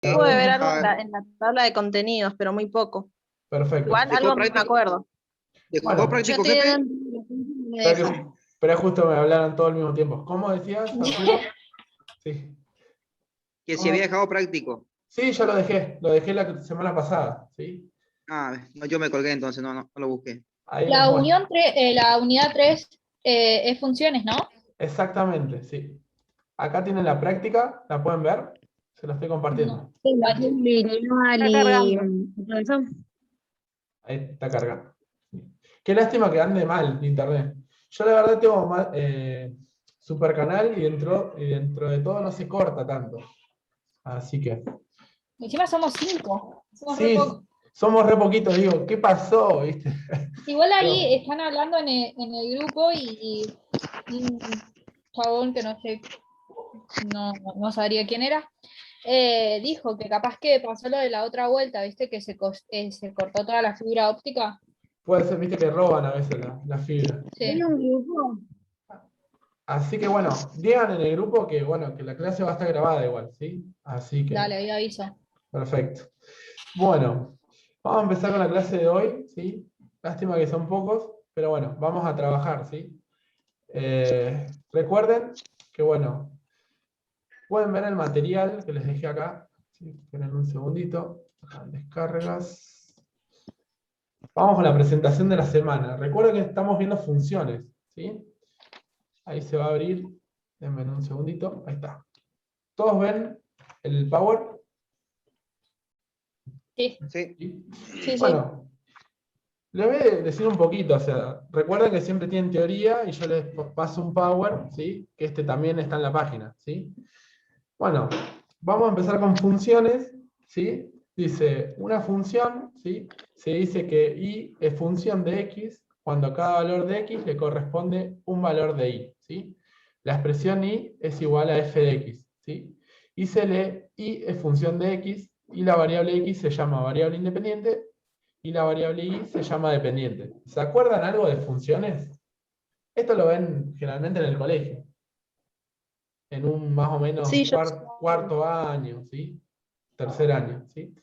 Pude ver algo Ah, en la tabla de contenidos, pero muy poco. Perfecto. Igual algo me acuerdo. ¿De juego Bueno, práctico, Yo estoy jefe? dentro de lo que me pero, deja. pero justo me hablaron todo al mismo tiempo. ¿Cómo decías, Arturo? Sí. Que si había ¿Cómo? dejado práctico. Sí, yo lo dejé la semana pasada, ¿sí? Ah, no, yo me colgué entonces, no lo busqué. Ahí, La bueno, la unidad 3 es funciones, ¿no? exactamente, sí. Acá tienen la práctica, ¿la pueden ver? Se la estoy No. compartiendo. Lineal Está y cargando. profesor. Ahí está cargando. Qué lástima que ande mal internet. Yo la verdad tengo super canal y dentro de todo no se corta tanto. Así que, Encima somos 5. Somos re sí, pocos. somos re poquitos, digo, ¿qué pasó? ¿Viste? Igual ahí Pero, están hablando en el grupo y un chabón que no sé, no sabría quién era, dijo que capaz que pasó lo de la otra vuelta, ¿viste? Que se cortó toda la fibra óptica. puede ser, viste, que roban a veces la fibra. ¿Hay Sí. un grupo? Así que bueno, digan en el grupo que bueno, que la clase va a estar grabada igual, ¿sí? Así que, Dale, ahí aviso. perfecto. Bueno, vamos a empezar con la clase de hoy, ¿sí? Lástima que son pocos, pero bueno, vamos a trabajar, ¿sí? Recuerden que bueno, pueden ver el material que les dejé acá. ¿Sí? Esperen un segundito. Acá, descargas. Vamos con la presentación de la semana. Recuerden que estamos viendo funciones, ¿sí? Ahí se va a abrir. Denme un segundito. Ahí está. ¿Todos ven el Power? Sí, Sí. ¿Sí? sí, sí. Bueno, les voy a decir un poquito. O sea, recuerden que siempre tienen teoría y yo les paso un Power, ¿sí? Que este también está en la página, ¿sí? Bueno, vamos a empezar con funciones, ¿sí? Dice, una función, ¿sí? Se dice que y es función de x cuando a cada valor de x le corresponde un valor de y, ¿sí? La expresión y es igual a f de x, ¿sí? Y se lee y es función de x y la variable x se llama variable independiente y la variable y se llama dependiente. ¿Se acuerdan algo de funciones? Esto lo ven generalmente en el colegio en un más o menos Sí, yo. cuarto año, ¿sí? Tercer año, ¿sí?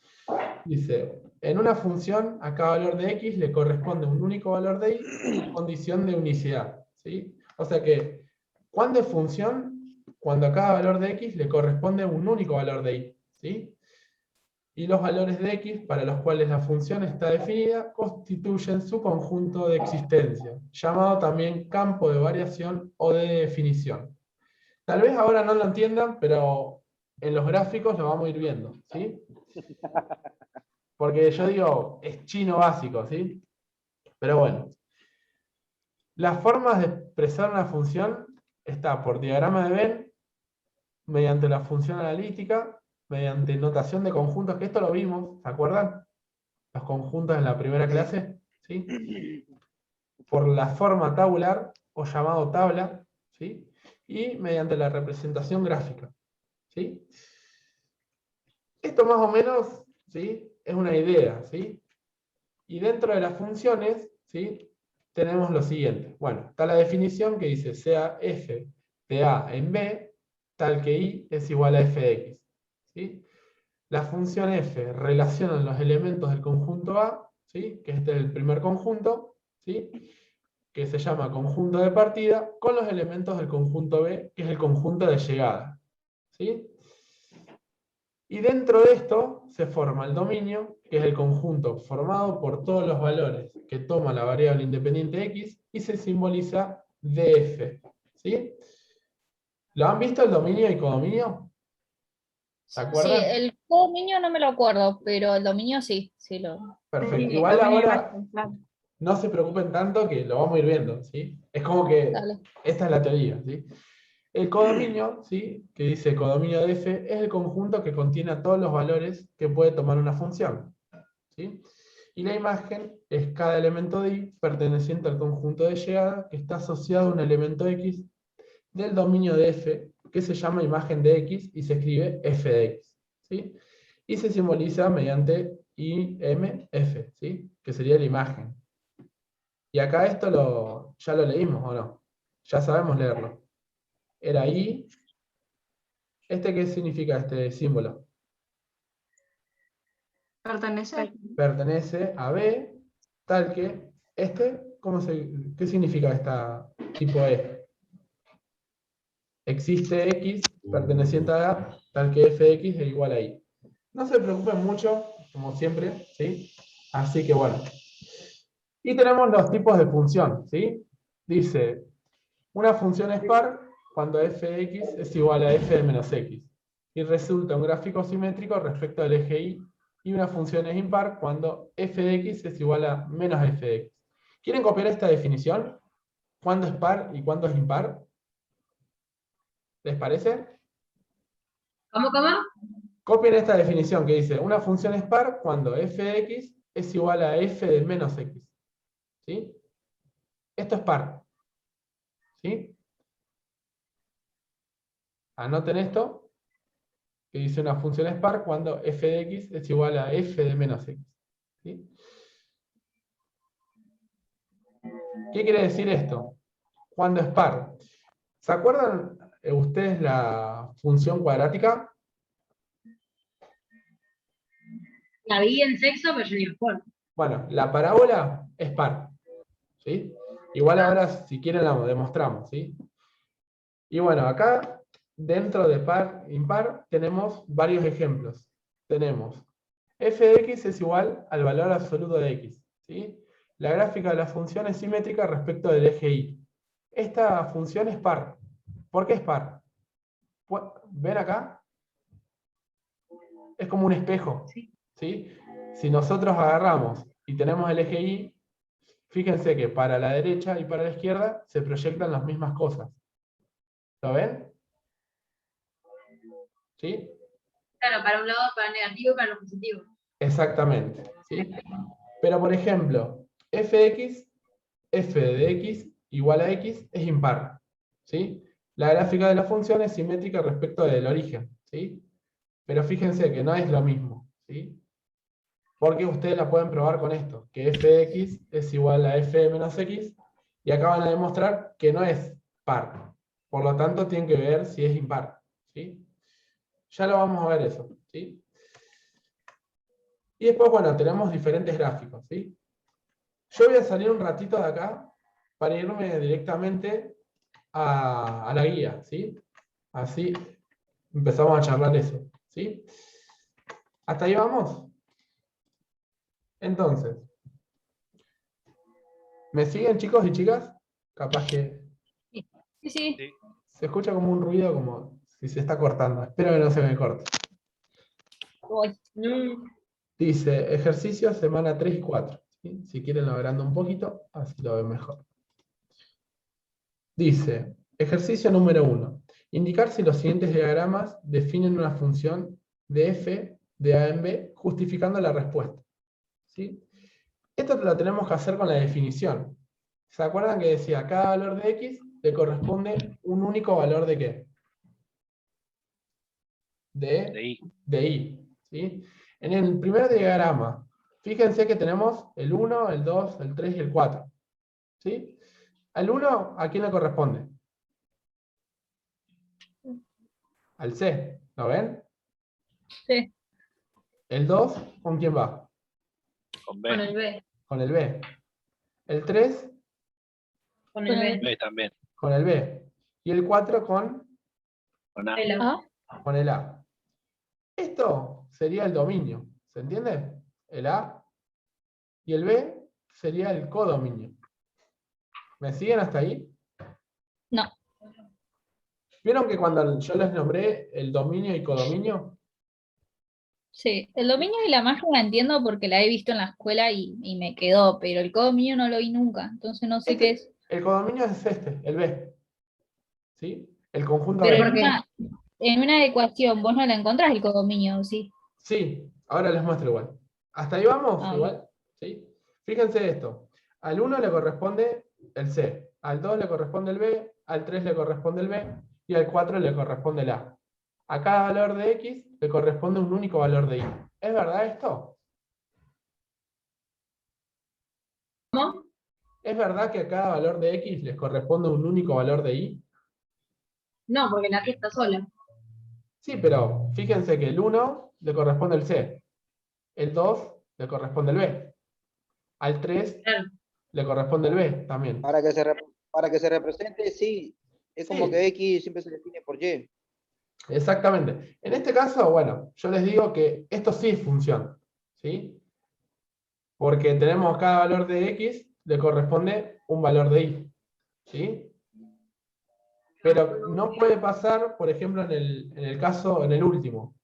Dice, en una función a cada valor de x le corresponde un único valor de y, condición de unicidad, ¿sí? O sea que, ¿cuándo es función? Cuando a cada valor de x le corresponde un único valor de y, ¿sí? Y los valores de x para los cuales la función está definida constituyen su conjunto de existencia, llamado también campo de variación o de definición. Tal vez ahora no lo entiendan, pero en los gráficos lo vamos a ir viendo, ¿sí? Porque yo digo, es chino básico, ¿sí? Pero bueno, las formas de expresar una función está por diagrama de Venn, mediante la función analítica, mediante notación de conjuntos, que esto lo vimos, ¿se acuerdan? Los conjuntos en la primera clase, ¿sí? Por la forma tabular, o llamado tabla, ¿sí? Y mediante la representación gráfica, ¿sí? Esto más o menos, ¿sí? Es una idea, ¿sí? Y dentro de las funciones, ¿sí? Tenemos lo siguiente. Bueno, está la definición que dice, sea f de a en b, tal que y es igual a f de x, ¿sí? La función f relaciona los elementos del conjunto A, ¿sí? Que este es el primer conjunto, ¿sí? Que se llama conjunto de partida, con los elementos del conjunto B, que es el conjunto de llegada, ¿sí? Y dentro de esto se forma el dominio, que es el conjunto formado por todos los valores que toma la variable independiente x y se simboliza df. ¿Sí? ¿Lo han visto el dominio y codominio? ¿Se Sí, acuerdan? el dominio no me lo acuerdo, pero el dominio sí, sí lo. Perfecto. Sí, Igual dominio ahora imagen, claro. no se preocupen tanto que lo vamos a ir viendo. ¿Sí? Es como que Dale. esta es la teoría. ¿Sí? El codominio, ¿sí? Que dice codominio de f, es el conjunto que contiene a todos los valores que puede tomar una función. ¿Sí? Y la imagen es cada elemento de y perteneciente al conjunto de llegada que está asociado a un elemento x del dominio de f, que se llama imagen de x y se escribe f de x. ¿Sí? Y se simboliza mediante IMF, ¿sí? Que sería la imagen. Y acá esto ya lo leímos, ¿o no? Ya sabemos leerlo. Era I. ¿Este qué significa este símbolo? Pertenece. pertenece a B, tal que ¿qué significa esta tipo E? Existe X perteneciente a A, tal que f de X es igual a Y. No se preocupen mucho, como siempre, ¿sí? Así que bueno. Y tenemos los tipos de función, ¿sí? Dice, una función es par cuando f de X es igual a f de menos X. Y resulta un gráfico simétrico respecto al eje Y. Y una función es impar cuando f de X es igual a menos f de X. ¿Quieren copiar esta definición? ¿Cuándo es par y cuándo es impar? ¿Les parece? ¿Cómo? Copien esta definición que dice, una función es par cuando f de X es igual a f de menos X. ¿Sí? Esto es par. ¿Sí? Anoten esto, que dice una función es par cuando f de X es igual a f de menos X. ¿Sí? ¿Qué quiere decir esto? Cuando es par. ¿Se acuerdan ustedes la función cuadrática? La vi en sexo, pero yo ni me acuerdo. Bueno, la parábola es par. ¿Sí? Igual ahora, si quieren, la demostramos. ¿Sí? Y bueno, acá, dentro de par, impar, tenemos varios ejemplos. Tenemos f de x es igual al valor absoluto de x. ¿Sí? La gráfica de la función es simétrica respecto del eje y. Esta función es par. ¿Por qué es par? ¿Ven acá? Es como un espejo. ¿Sí? Si nosotros agarramos y tenemos el eje y, fíjense que para la derecha y para la izquierda se proyectan las mismas cosas. ¿Lo ven? ¿Sí? Claro, para un lado, para el negativo y para lo positivo. Exactamente. ¿Sí? Pero por ejemplo, f de x igual a x es impar. ¿Sí? La gráfica de la función es simétrica respecto del origen. ¿Sí? Pero fíjense que no es lo mismo. ¿Sí? Porque ustedes la pueden probar con esto, que f de x es igual a f de menos x, y acá van a demostrar que no es par. Por lo tanto, tienen que ver si es impar. ¿Sí? Ya lo vamos a ver eso. ¿Sí? Y después, bueno, tenemos diferentes gráficos. ¿Sí? Yo voy a salir un ratito de acá para irme directamente a la guía. ¿Sí? Así empezamos a charlar eso. ¿Sí? ¿Hasta ahí vamos? Entonces, ¿me siguen, chicos y chicas? Capaz que Sí, sí. Sí. se escucha como un ruido, como si se está cortando. Espero que no se me corte. Voy. Dice, ejercicio semana 3 y 4. ¿Sí? Si quieren lo agrando un poquito, así lo ven mejor. Dice, ejercicio número 1. Indicar si los siguientes diagramas definen una función de f de a en b, justificando la respuesta. ¿Sí? Esto lo tenemos que hacer con la definición. ¿Se acuerdan que decía, a cada valor de x le corresponde un único valor de qué? De I. De y. ¿Sí? En el primer diagrama, fíjense que tenemos el 1, el 2, el 3 y el 4. ¿Sí? Al 1, ¿a quién le corresponde? Al C, ¿lo ven? Sí. El 2, ¿con quién va? Con Con B. el B. Con el B. El 3, Con Con el el B. B también. con el B. Y el 4 Con A. El A. con el A. Esto sería el dominio, ¿se entiende? El A. Y el B sería el codominio. ¿Me siguen hasta ahí? No. ¿Vieron que cuando yo les nombré el dominio y codominio? Sí. El dominio y la magia la entiendo porque la he visto en la escuela y me quedó, pero el codominio no lo vi nunca, entonces no sé qué es. El codominio es el B. ¿Sí? El conjunto Pero B. ¿por qué? en una ecuación vos no la encontrás el codominio, ¿sí? Sí, ahora les muestro igual. ¿Hasta ahí vamos? Ah, Igual. ¿Sí? Fíjense esto. Al 1 le corresponde el C, al 2 le corresponde el B, al 3 le corresponde el B y al 4 le corresponde el A. A cada valor de X le corresponde un único valor de Y. ¿Es verdad esto? ¿Cómo? ¿Es verdad que a cada valor de X les corresponde un único valor de Y? No, porque la T está sola. Sí, pero fíjense que el 1 le corresponde el C. el 2 le corresponde el B. Al 3 Claro. le corresponde el B también. Para que se represente, sí. Es como Sí. que X siempre se define por Y. Exactamente. En este caso, bueno, yo les digo que esto sí es función, ¿sí? Porque tenemos cada valor de X, le corresponde un valor de Y, ¿sí? Pero no puede pasar, por ejemplo, en el caso, en el último.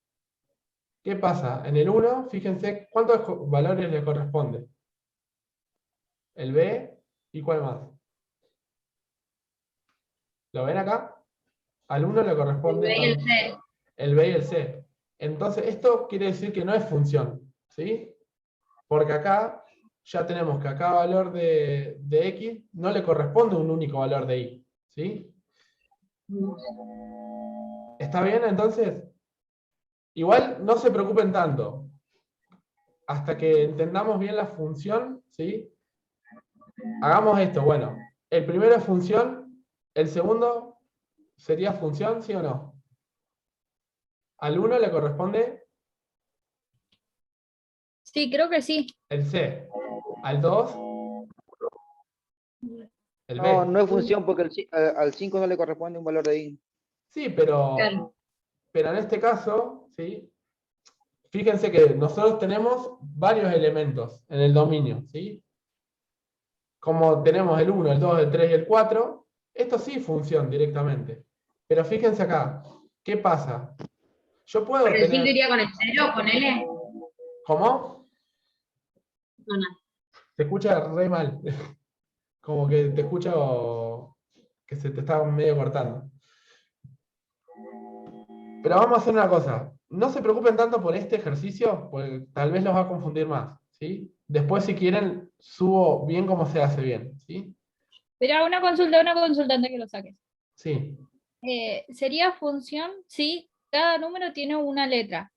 ¿Qué pasa? En el 1, fíjense, ¿cuántos valores le corresponde? El B, ¿y cuál más? ¿Lo ven acá? Al 1 le corresponde El B y el C. el B y el C. Entonces, esto quiere decir que no es función, ¿sí? Porque acá ya tenemos que a cada valor de X no le corresponde un único valor de Y, ¿sí? ¿Está bien entonces? Igual no se preocupen tanto. Hasta que entendamos bien la función, ¿sí? Hagamos esto, bueno. El primero es función, el segundo sería función, ¿sí o no? Al 1 le corresponde Sí, creo que sí. el C. Al 2, el No, B. no es función porque al 5 no le corresponde un valor de Y. Sí, pero Claro. en este caso, ¿sí? Fíjense que nosotros tenemos varios elementos en el dominio, ¿sí? Como tenemos el 1, el 2, el 3 y el 4, esto sí es función directamente. Pero fíjense acá, ¿qué pasa? Yo puedo ¿Pero el 5 tener... iría con el 0 o con L? ¿Cómo? No, no. Te escucha re mal. Como que te escucho que se te está medio cortando. Pero vamos a hacer una cosa. No se preocupen tanto por este ejercicio, porque tal vez los va a confundir más, ¿sí? Después, si quieren, subo bien cómo se hace bien, ¿sí? Pero una consulta antes que lo saques. Sí, Sería función si cada número tiene una letra.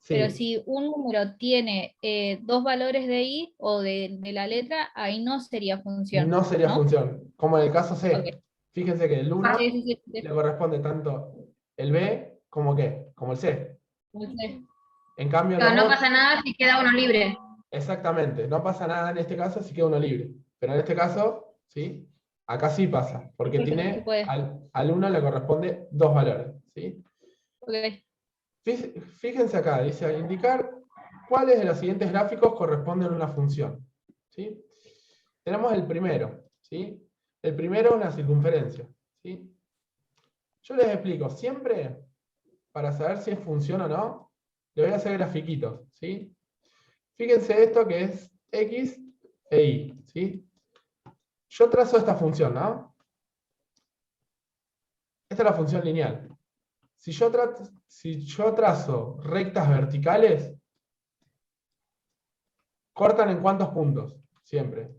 Pero sí. si un número tiene dos valores de i o de la letra, ahí no sería función, No sería ¿no? función. Como en el caso C. Ok. Fíjense que el 1 Ah, Sí, sí, sí, le sí. corresponde tanto el B como ¿qué? Como el C. Entonces, En cambio, Claro, no los pasa nada si queda uno libre. exactamente, no pasa nada en este caso si queda uno libre. Pero en este caso, ¿sí? Acá sí pasa, porque sí, se tiene puede. al 1 le corresponde dos valores, ¿sí? Ok. Fíjense acá, dice indicar cuáles de los siguientes gráficos corresponden a una función, ¿sí? Tenemos el primero, ¿sí? El primero es una circunferencia, ¿sí? Yo les explico, siempre, para saber si es función o no, le voy a hacer grafiquitos, ¿sí? Fíjense esto que es X e Y, ¿sí? Yo trazo esta función, ¿no? Esta es la función lineal. Si yo trazo rectas verticales, ¿cortan en cuántos puntos? Siempre.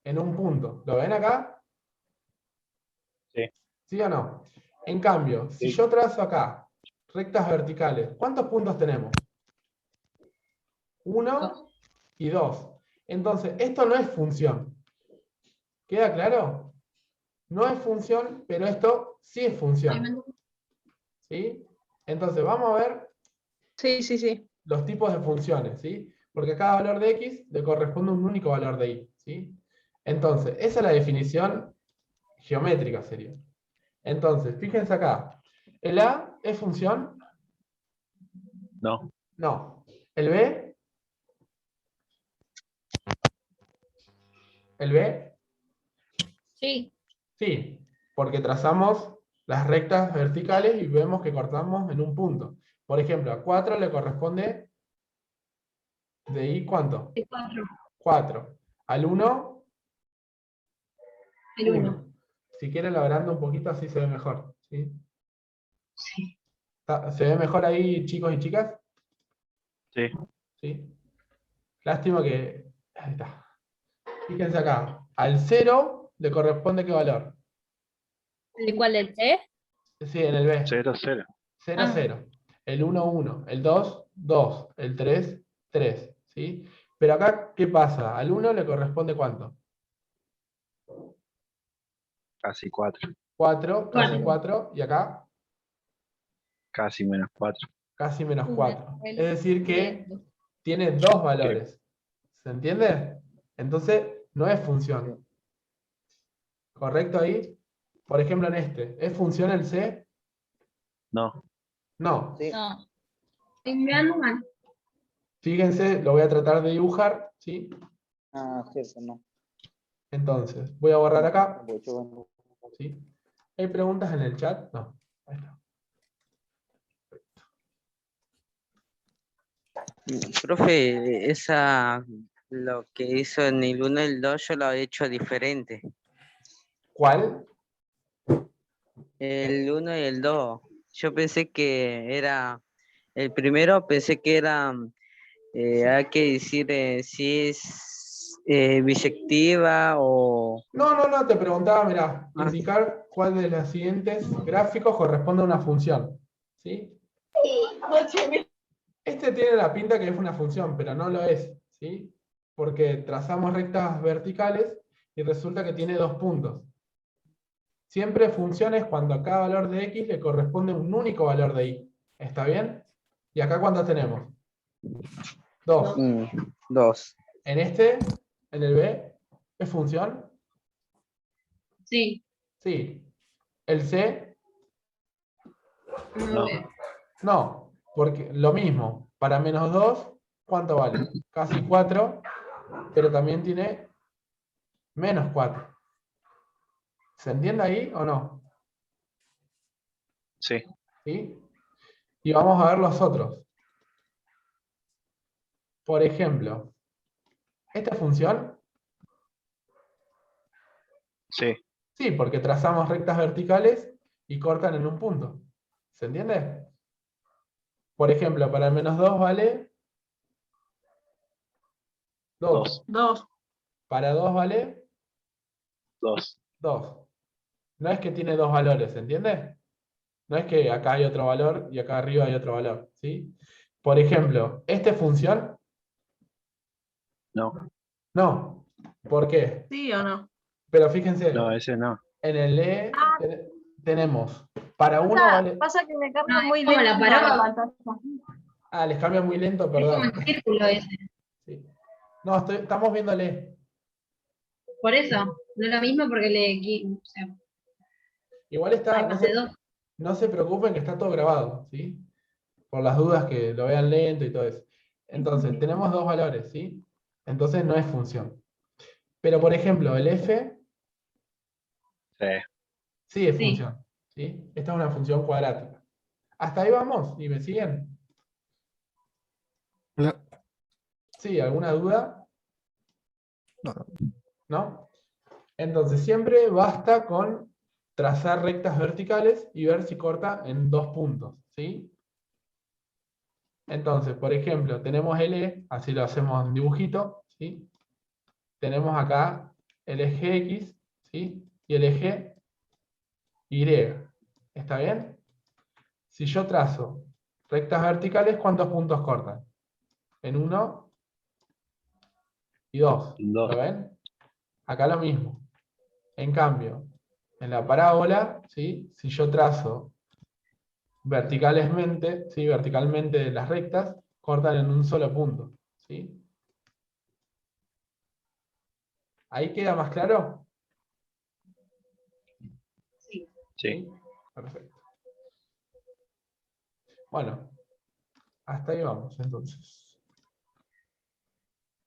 En un punto. ¿Lo ven acá? Sí. ¿Sí o no? En cambio, si Sí. yo trazo acá rectas verticales, ¿cuántos puntos tenemos? 1 y 2. Entonces, esto no es función. ¿Queda claro? No es función, pero esto sí es función. ¿Sí? Entonces, vamos a ver Sí, sí, sí. los tipos de funciones, ¿sí? Porque a cada valor de X le corresponde un único valor de Y, ¿sí? Entonces, esa es la definición geométrica, sería. Entonces, fíjense acá. ¿El A es función? No. No. ¿El B? ¿El B? Sí. Sí, porque trazamos las rectas verticales y vemos que cortamos en un punto. Por ejemplo, a 4 le corresponde de I, ¿cuánto? El 4. 4. Al 1, El 1. 1. Si quieren lo agrando un poquito, así se ve mejor, ¿sí? Sí. ¿Se ve mejor ahí, chicos y chicas? Sí. ¿Sí? Lástima que... Ahí está. Fíjense acá. Al 0 le corresponde ¿qué valor? ¿De cuál del C? Sí, en el B. 0, 0. 0, Ah. 0. El 1, 1. El 2, 2. El 3, 3. ¿Sí? Pero acá, ¿qué pasa? Al 1 le corresponde ¿cuánto? Casi 4. 4, casi Cuatro. 4. Y acá, Casi menos 4. casi menos 4. el- Es decir que tiene dos valores. ¿Se entiende? Entonces, no es función. ¿Correcto ahí? Por ejemplo, en este, ¿es función el C? No. No. Sí. No, Estoy mirando mal. Fíjense, lo voy a tratar de dibujar, ¿sí? Ah, cierto, no. Entonces, voy a borrar acá, Mucho. ¿sí? ¿Hay preguntas en el chat? No. Ahí está. Profe, lo que hizo en el 1 y el 2 yo lo he hecho diferente. ¿Cuál? El 1 y el 2. Yo pensé que era, el primero pensé que era, hay que decir si es biyectiva o... No, te preguntaba, mirá, Ah. indicar cuál de los siguientes gráficos corresponde a una función, ¿sí? Este tiene la pinta que es una función, pero no lo es, ¿sí? Porque trazamos rectas verticales y resulta que tiene dos puntos. Siempre función es cuando a cada valor de x le corresponde un único valor de y. ¿Está bien? ¿Y acá cuántos tenemos? 2. 2. En este, en el B, ¿es función? Sí. Sí. ¿El C? No No. veo. No, porque lo mismo. Para menos 2, ¿cuánto vale? Casi 4, pero también tiene menos 4. ¿Se entiende ahí o no? Sí. ¿Sí? Y vamos a ver los otros. Por ejemplo, ¿esta función? Sí. Sí, porque trazamos rectas verticales y cortan en un punto. ¿Se entiende? Por ejemplo, para el menos 2 vale 2. 2. Para 2 vale 2. 2. No es que tiene dos valores, ¿se entiende? No es que acá hay otro valor y acá arriba hay otro valor, ¿sí? Por ejemplo, ¿esta es función? No. No. ¿Por qué? ¿Sí o no? Pero fíjense, No, ese no. en el E tenemos, para uno vale... Pasa que me cambia No, es muy como la lento parábola. la pantalla. Ah, les cambia muy lento, Es como perdón. el círculo ese. Sí. No, estamos viendo el E. Por eso, no es lo mismo porque o sea, Igual hay está, más de dos. no se preocupen que está todo grabado, ¿sí? Por las dudas que lo vean lento y todo eso. Entonces, tenemos dos valores, ¿sí? Entonces no es función. Pero, por ejemplo, el F Sí. sí es Sí. función, ¿sí? Esta es una función cuadrática. Hasta ahí vamos, ¿y me siguen? ¿Sí? ¿Alguna duda? ¿No? Entonces, siempre basta con trazar rectas verticales y ver si corta en dos puntos, ¿sí? Entonces, por ejemplo, tenemos el E, así lo hacemos en dibujito, ¿sí? Tenemos acá el eje X, ¿sí? Y el eje Y. ¿Está bien? Si yo trazo rectas verticales, ¿cuántos puntos cortan? En 1 y 2. Dos. ¿Lo ven? Acá lo mismo. En cambio, en la parábola, ¿sí? Si yo trazo verticalmente, ¿sí? Verticalmente las rectas, cortan en un solo punto, ¿sí? ¿Ahí queda más claro? Sí. Sí. Perfecto. Bueno, hasta ahí vamos entonces.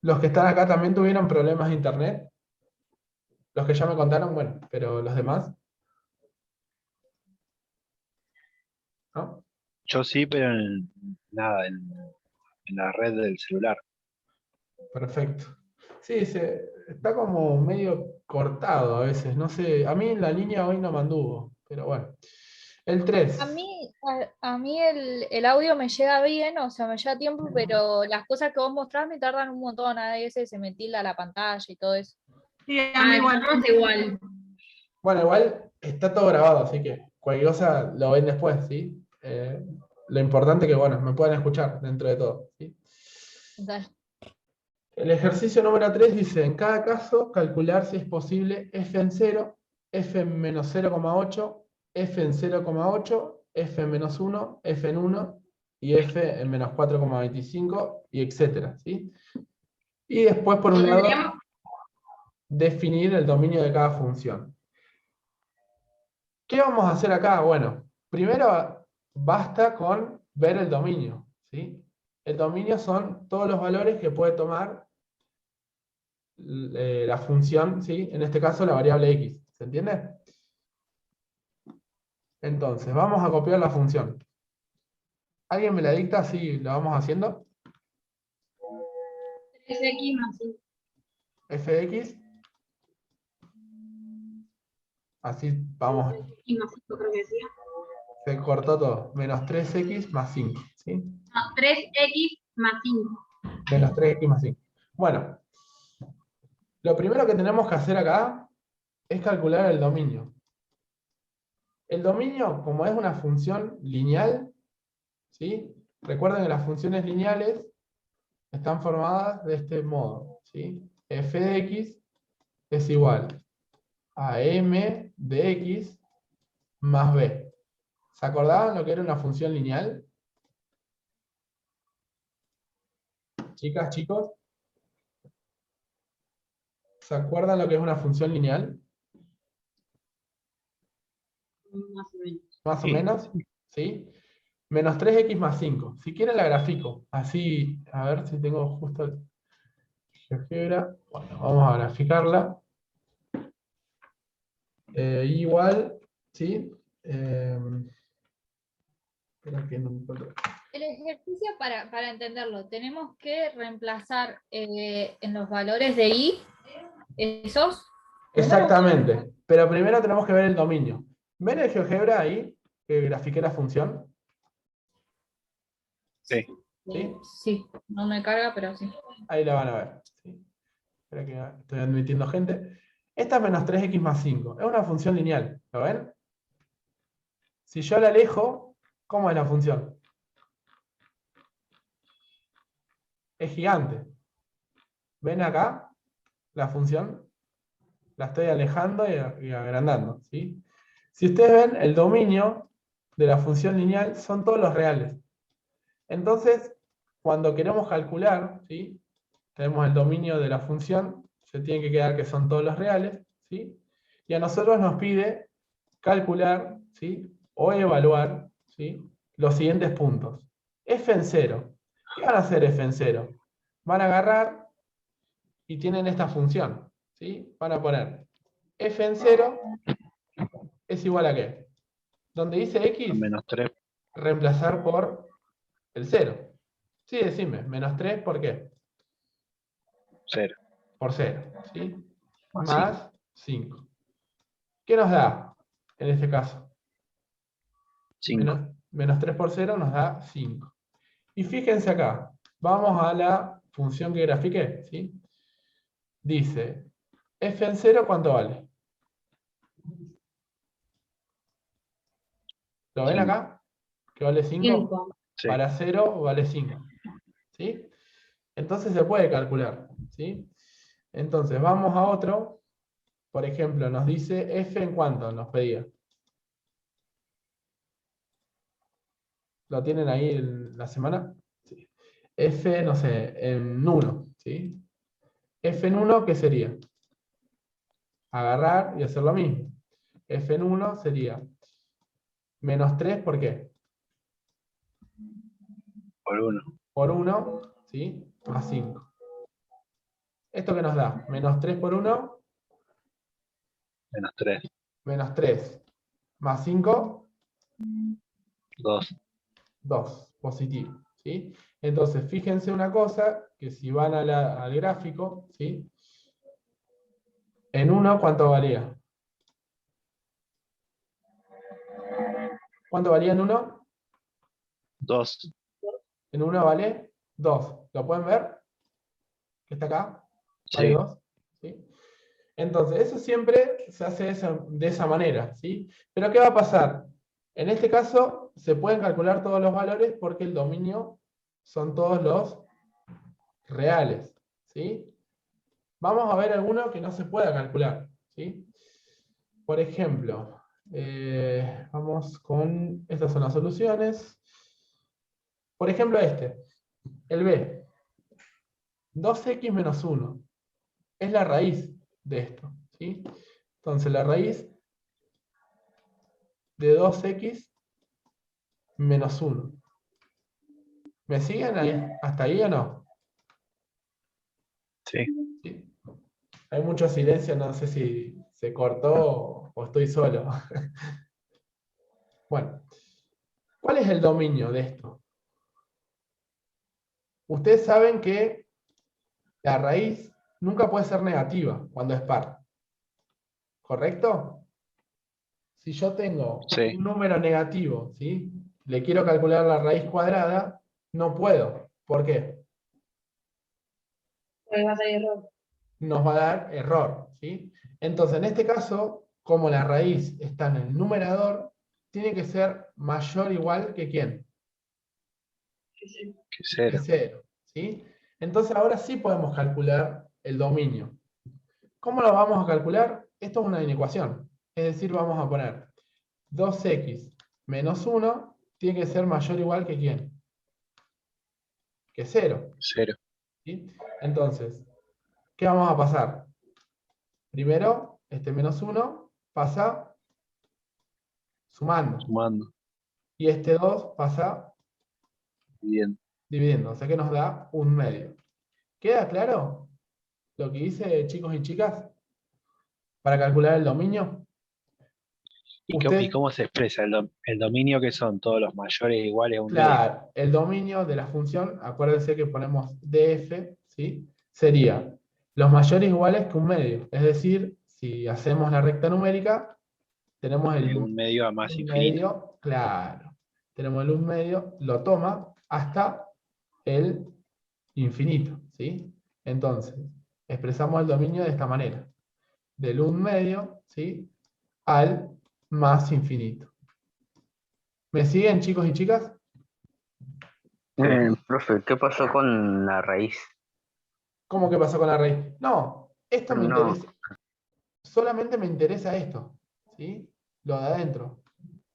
Los que están acá también tuvieron problemas de internet. Los que ya me contaron, bueno, pero los demás, ¿no? Yo sí, pero nada, en la red del celular. Perfecto. Sí, está como medio cortado a veces, no sé, a mí la línea hoy no me anduvo, pero bueno. El 3. a mí el audio me llega bien, o sea, me lleva tiempo, pero las cosas que vos mostrás me tardan un montón, a veces se me tilda la pantalla y todo eso. Sí, a mí Ah, igual. estamos igual. Bueno, igual está todo grabado, así que cualquier cosa lo ven después, ¿sí? Lo importante que, bueno, me puedan escuchar dentro de todo, ¿sí? Dale. El ejercicio número 3 dice, en cada caso, calcular si es posible f en 0, f en menos 0,8, f en 0,8, f en menos 1, f en 1 y f en menos 4,25, y etcétera, ¿sí? Y después, por un lado, Tendríamos- definir el dominio de cada función. ¿Qué vamos a hacer acá? Bueno, primero basta con ver el dominio, ¿sí? El dominio son todos los valores que puede tomar la función, ¿sí? En este caso la variable x, ¿se entiende? Entonces, vamos a copiar la función. ¿Alguien me la dicta? Sí, la vamos haciendo. 3x más 5. F de x. Así vamos. Y más 5 creo que decía. Se cortó todo. Menos 3x más 5, ¿sí? No, 3x más 5. Menos 3x más 5. Bueno, lo primero que tenemos que hacer acá es calcular el dominio. El dominio, como es una función lineal, ¿sí? Recuerden que las funciones lineales están formadas de este modo, ¿sí? F de x es igual a m de x más b. ¿Se acordaban lo que era una función lineal? Chicas, chicos, ¿se acuerdan lo que es una función lineal? Más o menos. Más o Sí. menos, ¿sí? Menos 3x más 5. Si quieren la grafico. Así, a ver si tengo justo el GeoGebra. Bueno, vamos a graficarla. Igual, ¿sí? Espera que no me encuentro. El ejercicio, para entenderlo, tenemos que reemplazar en los valores de i esos números. Exactamente. Pero primero tenemos que ver el dominio. ¿Ven el GeoGebra ahí? Que grafiqué la función. Sí. ¿Sí? Sí, no me carga, pero sí. Ahí la van a ver. ¿Sí? Espera que estoy admitiendo gente. Esta es menos 3x más 5. Es una función lineal. ¿Lo ven? Si yo la alejo, ¿cómo es la función? Es gigante. ¿Ven acá la función? La estoy alejando y agrandando, ¿sí? Si ustedes ven, el dominio de la función lineal son todos los reales. Entonces, cuando queremos calcular, ¿sí? Tenemos el dominio de la función, se tiene que quedar que son todos los reales, ¿sí? Y a nosotros nos pide calcular, ¿sí? O evaluar, ¿sí? Los siguientes puntos. F en 0. ¿Qué van a hacer F en 0? Van a agarrar y tienen esta función, ¿sí? Van a poner f en 0 es igual a ¿qué? Donde dice x, Menos 3. reemplazar por el 0. Sí, decime, menos 3, ¿por qué? 0. Por 0, ¿sí? Más Más 5. ¿Qué nos da en este caso? 5. Menos 3 por 0 nos da 5. Y fíjense acá, vamos a la función que grafiqué, ¿sí? Dice, f en 0, ¿cuánto vale? ¿Lo ven Cinco. acá? ¿Que vale 5? 5. Sí. Para 0 vale 5. ¿Sí? Entonces se puede calcular. ¿Sí? Entonces vamos a otro. Por ejemplo, nos dice f en cuánto nos pedía. ¿Lo tienen ahí en la semana? Sí. F, no sé, en 1. ¿Sí? F en 1, ¿qué sería? Agarrar y hacer lo mismo. F en 1 sería menos 3, ¿por qué? Por 1. Por 1, ¿sí? Más 5. ¿Esto qué nos da? Menos 3 por 1, Menos 3. menos 3. Más 5, 2. 2, positivo, ¿sí? Entonces, fíjense una cosa, que si van al gráfico, ¿sí? En 1, ¿cuánto valía? ¿Cuánto valía en 1? 2. En 1 vale 2. ¿Lo pueden ver? ¿Que está acá? Vale Sí. 2. ¿Sí? Entonces, eso siempre se hace de esa manera, ¿sí? Pero ¿qué va a pasar? En este caso, se pueden calcular todos los valores porque el dominio son todos los reales, ¿sí? Vamos a ver alguno que no se pueda calcular, ¿sí? Por ejemplo, vamos con, estas son las soluciones. Por ejemplo, el b. 2x menos 1 es la raíz de esto, ¿sí? Entonces la raíz de 2x menos 1. ¿Me siguen ahí? ¿Hasta ahí o no? Sí. ¿Sí? Hay mucho silencio, no sé si se cortó o estoy solo. Bueno, ¿cuál es el dominio de esto? Ustedes saben que la raíz nunca puede ser negativa cuando es par. ¿Correcto? Si yo tengo Sí. un número negativo, ¿sí? Le quiero calcular la raíz cuadrada, no puedo. ¿Por qué? Pues va a salir error. Nos va a dar error, ¿sí? Entonces, en este caso, como la raíz está en el numerador, tiene que ser mayor o igual que ¿quién? Que Que 0. 0, ¿sí? Entonces, ahora sí podemos calcular el dominio. ¿Cómo lo vamos a calcular? Esto es una inecuación. Es decir, vamos a poner 2x menos 1 tiene que ser mayor o igual que ¿quién? Que 0. 0. ¿Sí? Entonces, ¿qué vamos a pasar? Primero, este menos 1 pasa sumando. Sumando. Y este 2 pasa Bien. dividiendo. O sea que nos da un medio. ¿Queda claro lo que hice, chicos y chicas? Para calcular el dominio. ¿Y Usted, cómo se expresa el dominio, que son todos los mayores iguales a un medio? claro, el dominio de la función, acuérdense que ponemos df, ¿sí? Sería los mayores iguales que un medio. Es decir, si hacemos la recta numérica, tenemos De el un medio a más un infinito. medio, claro. Tenemos el un medio, lo toma hasta el infinito, ¿sí? Entonces, expresamos el dominio de esta manera. Del un medio, ¿sí? Al más infinito. ¿Me siguen, chicos y chicas? Profe, ¿qué pasó con la raíz? ¿Cómo que pasó con la raíz? No, esto me No, interesa. Solamente me interesa esto, ¿sí? Lo de adentro.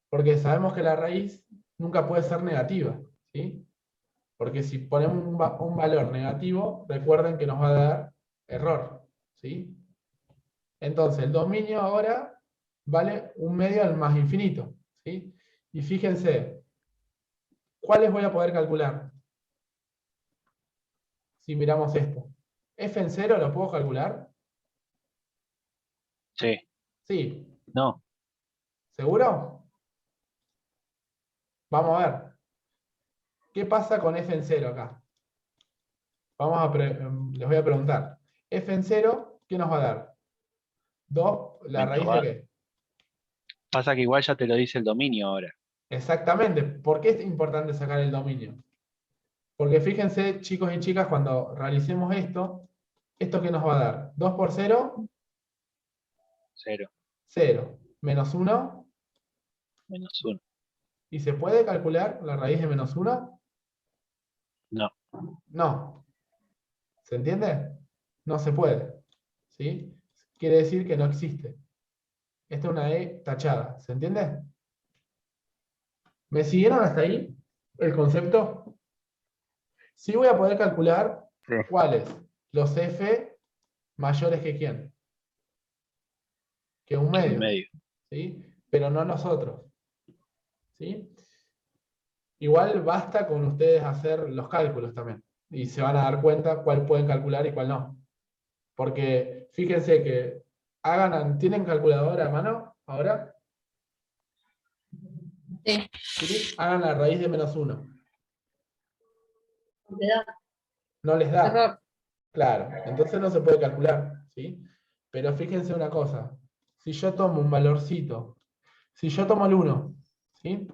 Porque sabemos que la raíz nunca puede ser negativa, ¿sí? Porque si ponemos un valor negativo, recuerden que nos va a dar error, ¿sí? Entonces, el dominio ahora vale un medio al más infinito, ¿sí? Y fíjense, ¿cuáles voy a poder calcular? Si miramos esto. ¿F en 0 lo puedo calcular? Sí. Sí. No. ¿Seguro? Vamos a ver. ¿Qué pasa con f en 0 acá? Les voy a preguntar. F en 0, ¿qué nos va a dar? 2, ¿la Menos raíz de va. qué? Pasa que igual ya te lo dice el dominio ahora. Exactamente. ¿Por qué es importante sacar el dominio? Porque fíjense, chicos y chicas, cuando realicemos esto, ¿esto qué nos va a dar? 2 por 0, 0. 0. Menos 1. Menos 1. ¿Y se puede calcular la raíz de menos 1? No. No. ¿Se entiende? No se puede. ¿Sí? Quiere decir que no existe. Esta es una E tachada. ¿Se entiende? ¿Me siguieron hasta ahí el concepto? Sí voy a poder calcular sí. cuáles. Los F mayores que quién. Que un Un medio. medio. ¿Sí? Pero no nosotros. ¿Sí? Igual basta con ustedes hacer los cálculos también. Y se van a dar cuenta cuál pueden calcular y cuál no. Porque fíjense que ¿tienen calculadora a mano ahora? Sí. ¿Sí? Hagan la raíz de menos 1. Te da No les da. Error. Claro, entonces no se puede calcular, ¿sí? Pero fíjense una cosa. Si yo tomo un valorcito, si yo tomo el 1, ¿sí?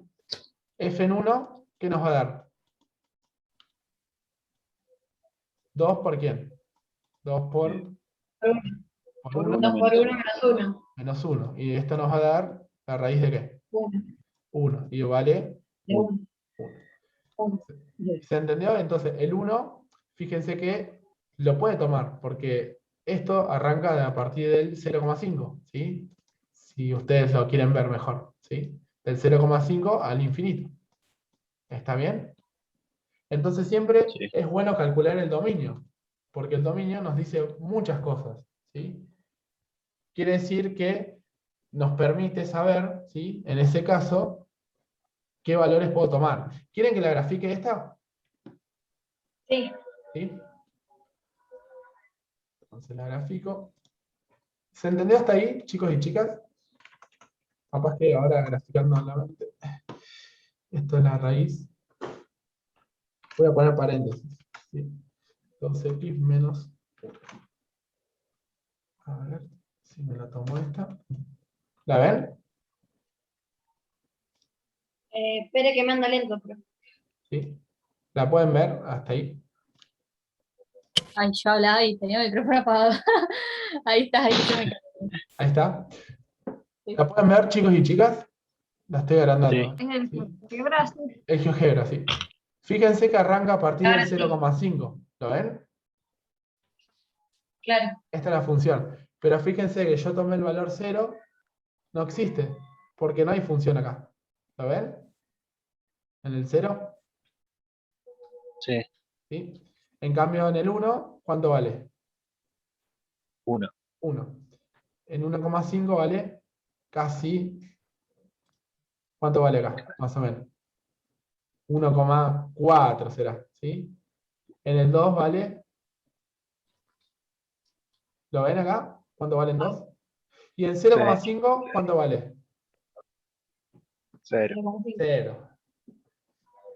F en 1, ¿qué nos va a dar? 2 por quién? 2 por por 1 2 por 1 menos 1. menos 1. Y esto nos va a dar la raíz de qué? 1. 1. Y vale De 1. 1. 1. ¿Se entendió? Entonces el 1, fíjense que lo puede tomar, porque esto arranca a partir del 0,5, ¿sí? Si ustedes lo quieren ver mejor, ¿sí? Del 0,5 al infinito. ¿Está bien? Entonces siempre Sí. es bueno calcular el dominio, porque el dominio nos dice muchas cosas, ¿sí? Quiere decir que nos permite saber, ¿sí? En ese caso, qué valores puedo tomar. ¿Quieren que la grafique esta? Sí. ¿Sí? Entonces la grafico. ¿Se entendió hasta ahí, chicos y chicas? Capaz que ahora graficando nuevamente. Esto es la raíz. Voy a poner paréntesis. ¿Sí? 2x menos. A ver si me la tomo esta. ¿La ven? Espere que me anda lento, pero. ¿Sí? ¿La pueden ver hasta ahí? Ay, yo hablaba y tenía el micrófono apagado. Ahí está, ahí se me cayó. Ahí está. Sí. ¿La pueden ver, chicos y chicas? La estoy agrandando. Sí. Es el ¿Sí? álgebra, sí. El GeoGebra, sí. Fíjense que arranca a partir del Ahora sí. 0,5. ¿Lo ven? Claro. Esta es la función. Pero fíjense que yo tomé el valor 0, no existe, porque no hay función acá. ¿Lo ven? En el 0. Sí. ¿Sí? En cambio, en el 1, ¿cuánto vale? 1. 1. En 1,5 vale casi... ¿Cuánto vale acá? Más o menos. 1,4 será. ¿Sí? En el 2 vale... ¿Lo ven acá? ¿Cuánto vale en 2? Y en 0,5, ¿cuánto vale? 0. 0.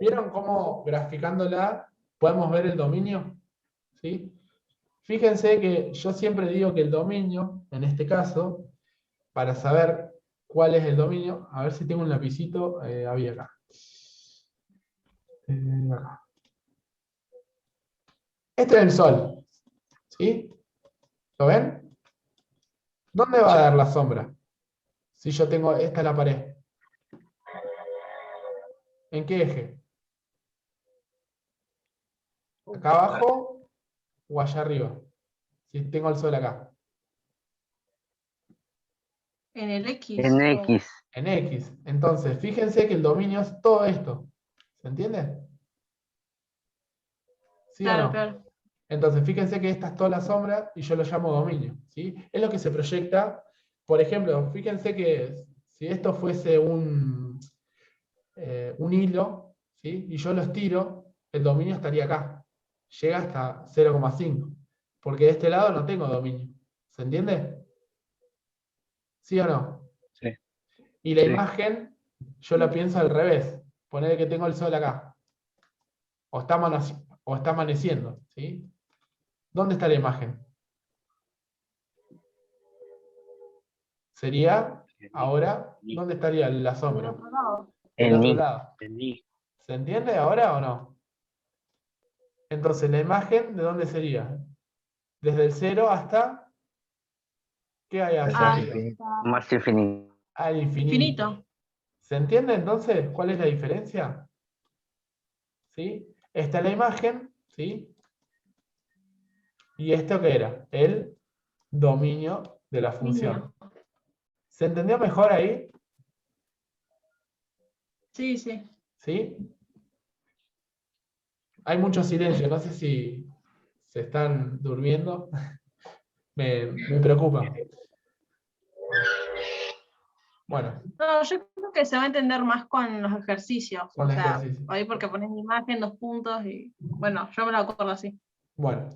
¿Vieron cómo graficándola podemos ver el dominio? ¿Sí? Fíjense que yo siempre digo que el dominio, en este caso, para saber cuál es el dominio, a ver si tengo un lapicito, había acá. Acá. Este es el Sol. ¿Sí? ¿Lo ven? ¿Dónde va a dar la sombra? Si yo tengo, esta es la pared. ¿En qué eje? ¿Acá abajo o allá arriba? Si tengo el Sol acá. En el X. En X. En X. Entonces, fíjense que el dominio es todo esto. ¿Se entiende? ¿Sí o no? Claro. Entonces, fíjense que esta es toda la sombra y yo lo llamo dominio. ¿Sí? Es lo que se proyecta. Por ejemplo, fíjense que si esto fuese un hilo, ¿sí? Y yo lo estiro, el dominio estaría acá. Llega hasta 0,5. Porque de este lado no tengo dominio. ¿Se entiende? ¿Sí o no? Sí. Y la Sí. imagen, yo la pienso al revés. Poner que tengo el sol acá. O está amaneciendo. ¿Sí? ¿Dónde está la imagen? Sería, ahora, ¿dónde estaría la sombra? Del En otro Y. lado. En Y. ¿Se entiende ahora o no? Entonces, la imagen, ¿de dónde sería? Desde el 0 hasta... ¿Qué hay hacia Más arriba? infinito. Más infinito. Al infinito. Infinito. ¿Se entiende entonces cuál es la diferencia? ¿Sí? Esta es la imagen, ¿sí? ¿Y esto qué era? El dominio de la función. ¿Se entendió mejor ahí? Sí, sí. ¿Sí? Hay mucho silencio, no sé si se están durmiendo. Me preocupa. Bueno, No, yo creo que se va a entender más con los ejercicios. con O el sea, ejercicio. ahí porque pones imagen, 2 puntos y. Bueno, yo me lo acuerdo así. Bueno,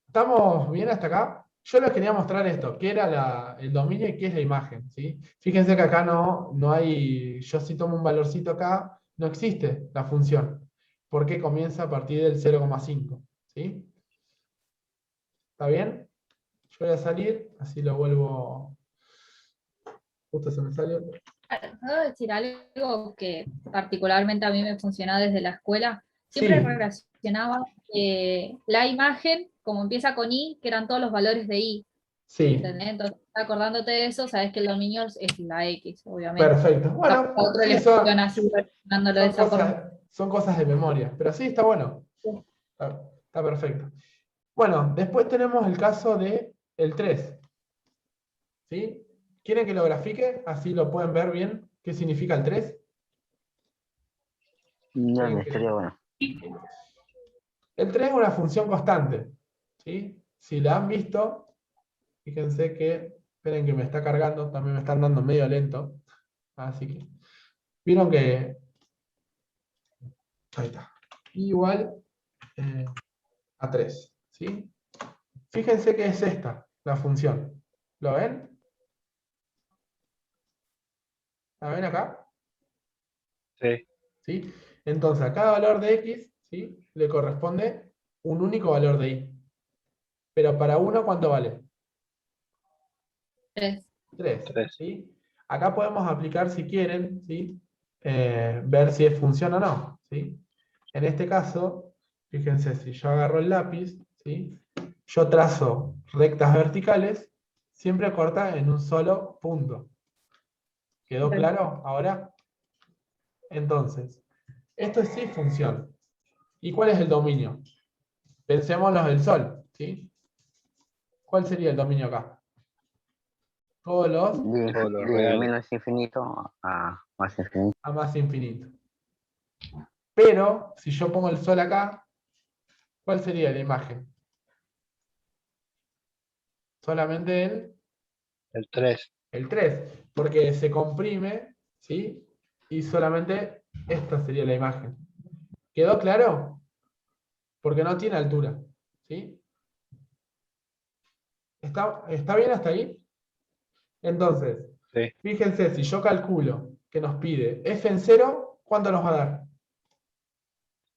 ¿estamos bien hasta acá? Yo les quería mostrar esto, qué era el dominio y qué es la imagen, ¿sí? Fíjense que acá no hay, yo si tomo un valorcito acá, no existe la función, porque comienza a partir del 0,5, ¿sí? ¿Está bien? Yo voy a salir, así lo vuelvo, justo se me salió. ¿Puedo decir algo que particularmente a mí me funcionó desde la escuela? Siempre Sí. relacionaba la imagen, como empieza con I, que eran todos los valores de I. Sí, ¿Entendés? Entonces, acordándote de eso, sabes que el dominio es la X, obviamente. perfecto. A Bueno, otro sí, le funciona así, relacionándolo de esa forma. son cosas de memoria, pero sí, está bueno. Sí. Está perfecto. Bueno, después tenemos el caso de el 3. ¿Sí? ¿Quieren que lo grafique? Así lo pueden ver bien. ¿Qué significa el 3? Dale, ¿Quieren que- estaría bueno. El 3 es una función constante, ¿sí? Si la han visto, fíjense que, esperen que me está cargando, también me están dando medio lento. Así que, vieron que, ahí está, igual a 3, ¿sí? Fíjense que es esta, la función. ¿Lo ven? ¿La ven acá? Sí, ¿Sí? Entonces, a cada valor de x, ¿sí?, le corresponde un único valor de y. Pero para uno, ¿cuánto vale? 3. 3. 3. ¿Sí? Acá podemos aplicar, si quieren, ¿sí?, ver si es función o no, ¿sí? En este caso, fíjense, si yo agarro el lápiz, ¿sí?, yo trazo rectas verticales, siempre corta en un solo punto. ¿Quedó Ok. claro ahora? Entonces, esto es sí función. ¿Y cuál es el dominio? Pensémonos el sol, ¿sí? ¿Cuál sería el dominio acá? Todos los Todos los De reales. menos infinito a más infinito. a más infinito. Pero, si yo pongo el sol acá, ¿cuál sería la imagen? Solamente El 3. el 3, porque se comprime, ¿sí? Y solamente esta sería la imagen. ¿Quedó claro? Porque no tiene altura, ¿sí? ¿Está bien hasta ahí? Entonces, Sí, fíjense, si yo calculo que nos pide f en 0, ¿cuánto nos va a dar?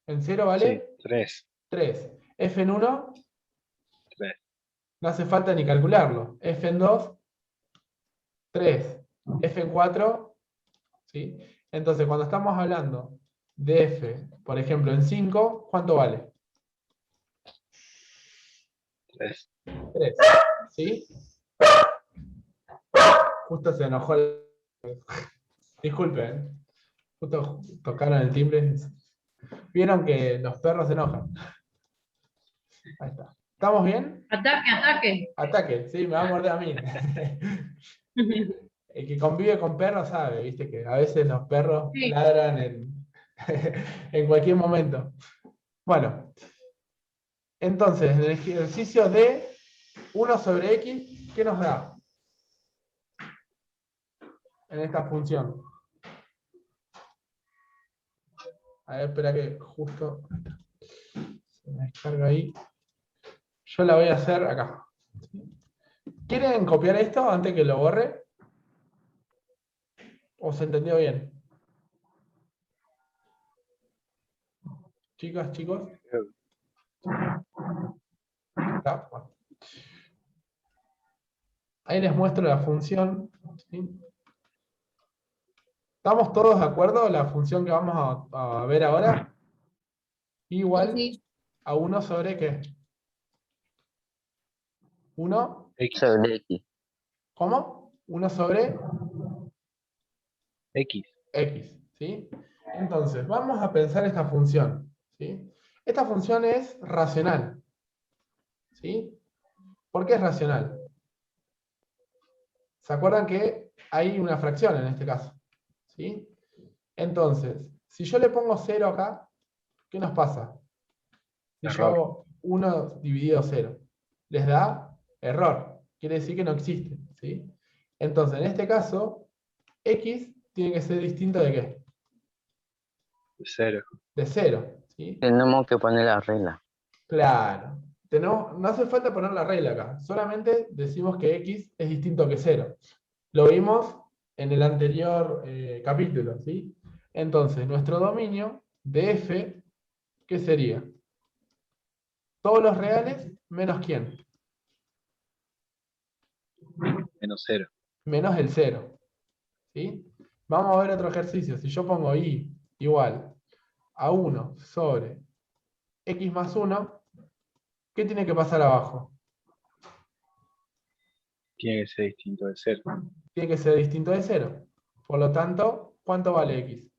En 0 sí, vale 3. 3. F en 1, 3. no hace falta ni calcularlo. F en 2, 3. F en 4, ¿sí? Entonces, cuando estamos hablando de f, por ejemplo, en 5, ¿cuánto vale? 3. 3. ¿Sí? Justo se enojó. Disculpen. Justo tocaron el timbre. Vieron que los perros se enojan. Ahí está. ¿Estamos bien? Ataque, ataque. Ataque, sí, me va a morder a mí. El que convive con perros sabe, viste, que a veces los perros Sí. ladran en cualquier momento. Bueno, entonces, en el ejercicio de 1 sobre x, ¿qué nos da? En esta función. A ver, espera que justo se me descarga ahí. Yo la voy a hacer acá. ¿Quieren copiar esto antes que lo borre? ¿O se entendió bien? Chicas, chicos. Está, bueno. Ahí les muestro la función. ¿Sí? ¿Estamos todos de acuerdo? La función que vamos a ver ahora. Igual Sí. a 1 sobre ¿qué? 1, X. Sobre X. ¿cómo? 1 sobre X. x, ¿sí? Entonces, vamos a pensar esta función, ¿sí? Esta función es racional, ¿sí? ¿Por qué es racional? ¿Se acuerdan que hay una fracción en este caso? ¿Sí? Entonces, si yo le pongo 0 acá, ¿qué nos pasa? Si yo Error. hago 1 dividido 0, les da error. Quiere decir que no existe, ¿sí? Entonces, en este caso, x tiene que ser distinto de ¿qué? 0. De 0, ¿sí? Tenemos que poner la regla. Claro. No hace falta poner la regla acá. Solamente decimos que x es distinto que 0. Lo vimos en el anterior capítulo, ¿sí? Entonces, nuestro dominio de f, ¿qué sería? Todos los reales menos ¿quién? Menos 0. Menos el 0. ¿Sí? Vamos a ver otro ejercicio. Si yo pongo y igual a 1 sobre x más 1, ¿qué tiene que pasar abajo? Tiene que ser distinto de 0. Tiene que ser distinto de 0. Por lo tanto, ¿cuánto vale x?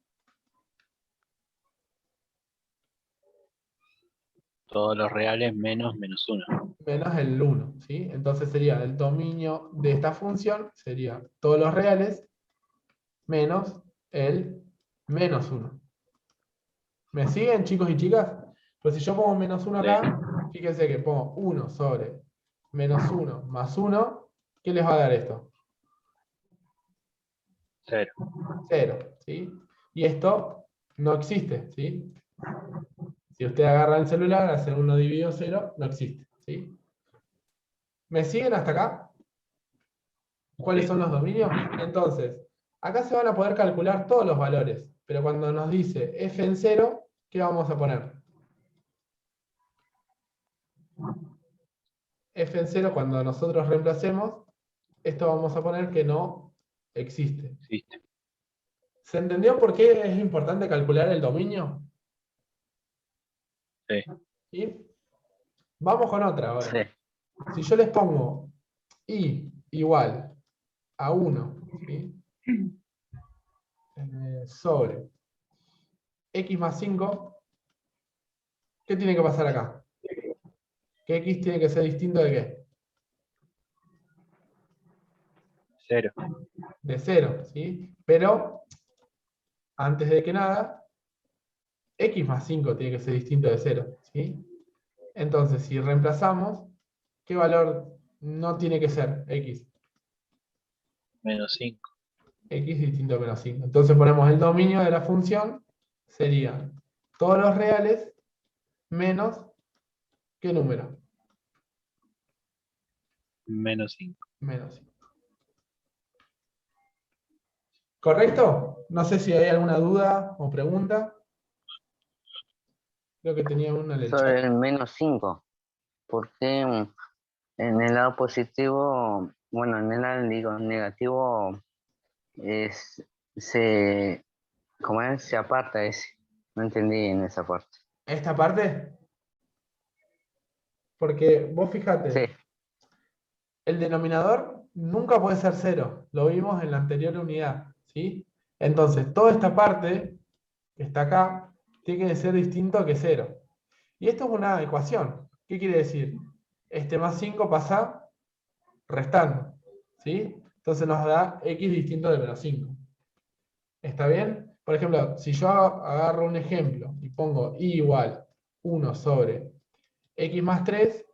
Todos los reales menos 1. Menos el 1, ¿sí? Entonces sería el dominio de esta función, sería todos los reales menos el menos 1. ¿Me siguen, chicos y chicas? Pues si yo pongo menos 1 acá, fíjense que pongo 1 sobre menos 1 más 1, ¿qué les va a dar esto? 0. 0, ¿sí? Y esto no existe, ¿sí? Si usted agarra el celular, hace 1 dividido 0, no existe, ¿sí? ¿Me siguen hasta acá? ¿Cuáles Sí. son los dominios? Entonces, acá se van a poder calcular todos los valores, pero cuando nos dice f en 0, ¿qué vamos a poner? F en 0, cuando nosotros reemplacemos, esto vamos a poner que no existe. Existe. ¿Se entendió por qué es importante calcular el dominio? Sí. ¿Sí? Vamos con otra ahora. Sí. Si yo les pongo i igual a 1, ¿sí? Sobre x más 5, ¿qué tiene que pasar acá? Que x tiene que ser distinto de qué? 0. De 0, ¿sí? Pero, antes de que nada, x más 5 tiene que ser distinto de 0, ¿sí? Entonces, si reemplazamos, ¿qué valor no tiene que ser x? Menos 5. X distinto a menos 5. Entonces ponemos el dominio de la función, serían todos los reales menos, ¿qué número? Menos 5. Menos 5. ¿Correcto? No sé si hay alguna duda o pregunta. Creo que tenía una en el Sobre chat. el menos 5. Porque en el lado positivo, bueno, en el lado digo, negativo, es, se, ¿cómo es? Se aparta ese. No entendí en esa parte. ¿Esta parte? Porque vos Sí, fíjate, el denominador nunca puede ser 0. Lo vimos en la anterior unidad, ¿sí? Entonces, toda esta parte que está acá tiene que ser distinto que 0. Y esto es una ecuación. ¿Qué quiere decir? Este más 5 pasa restando, ¿sí? Entonces nos da x distinto de menos 5. ¿Está bien? Por ejemplo, si yo agarro un ejemplo y pongo y igual 1 sobre x más 3,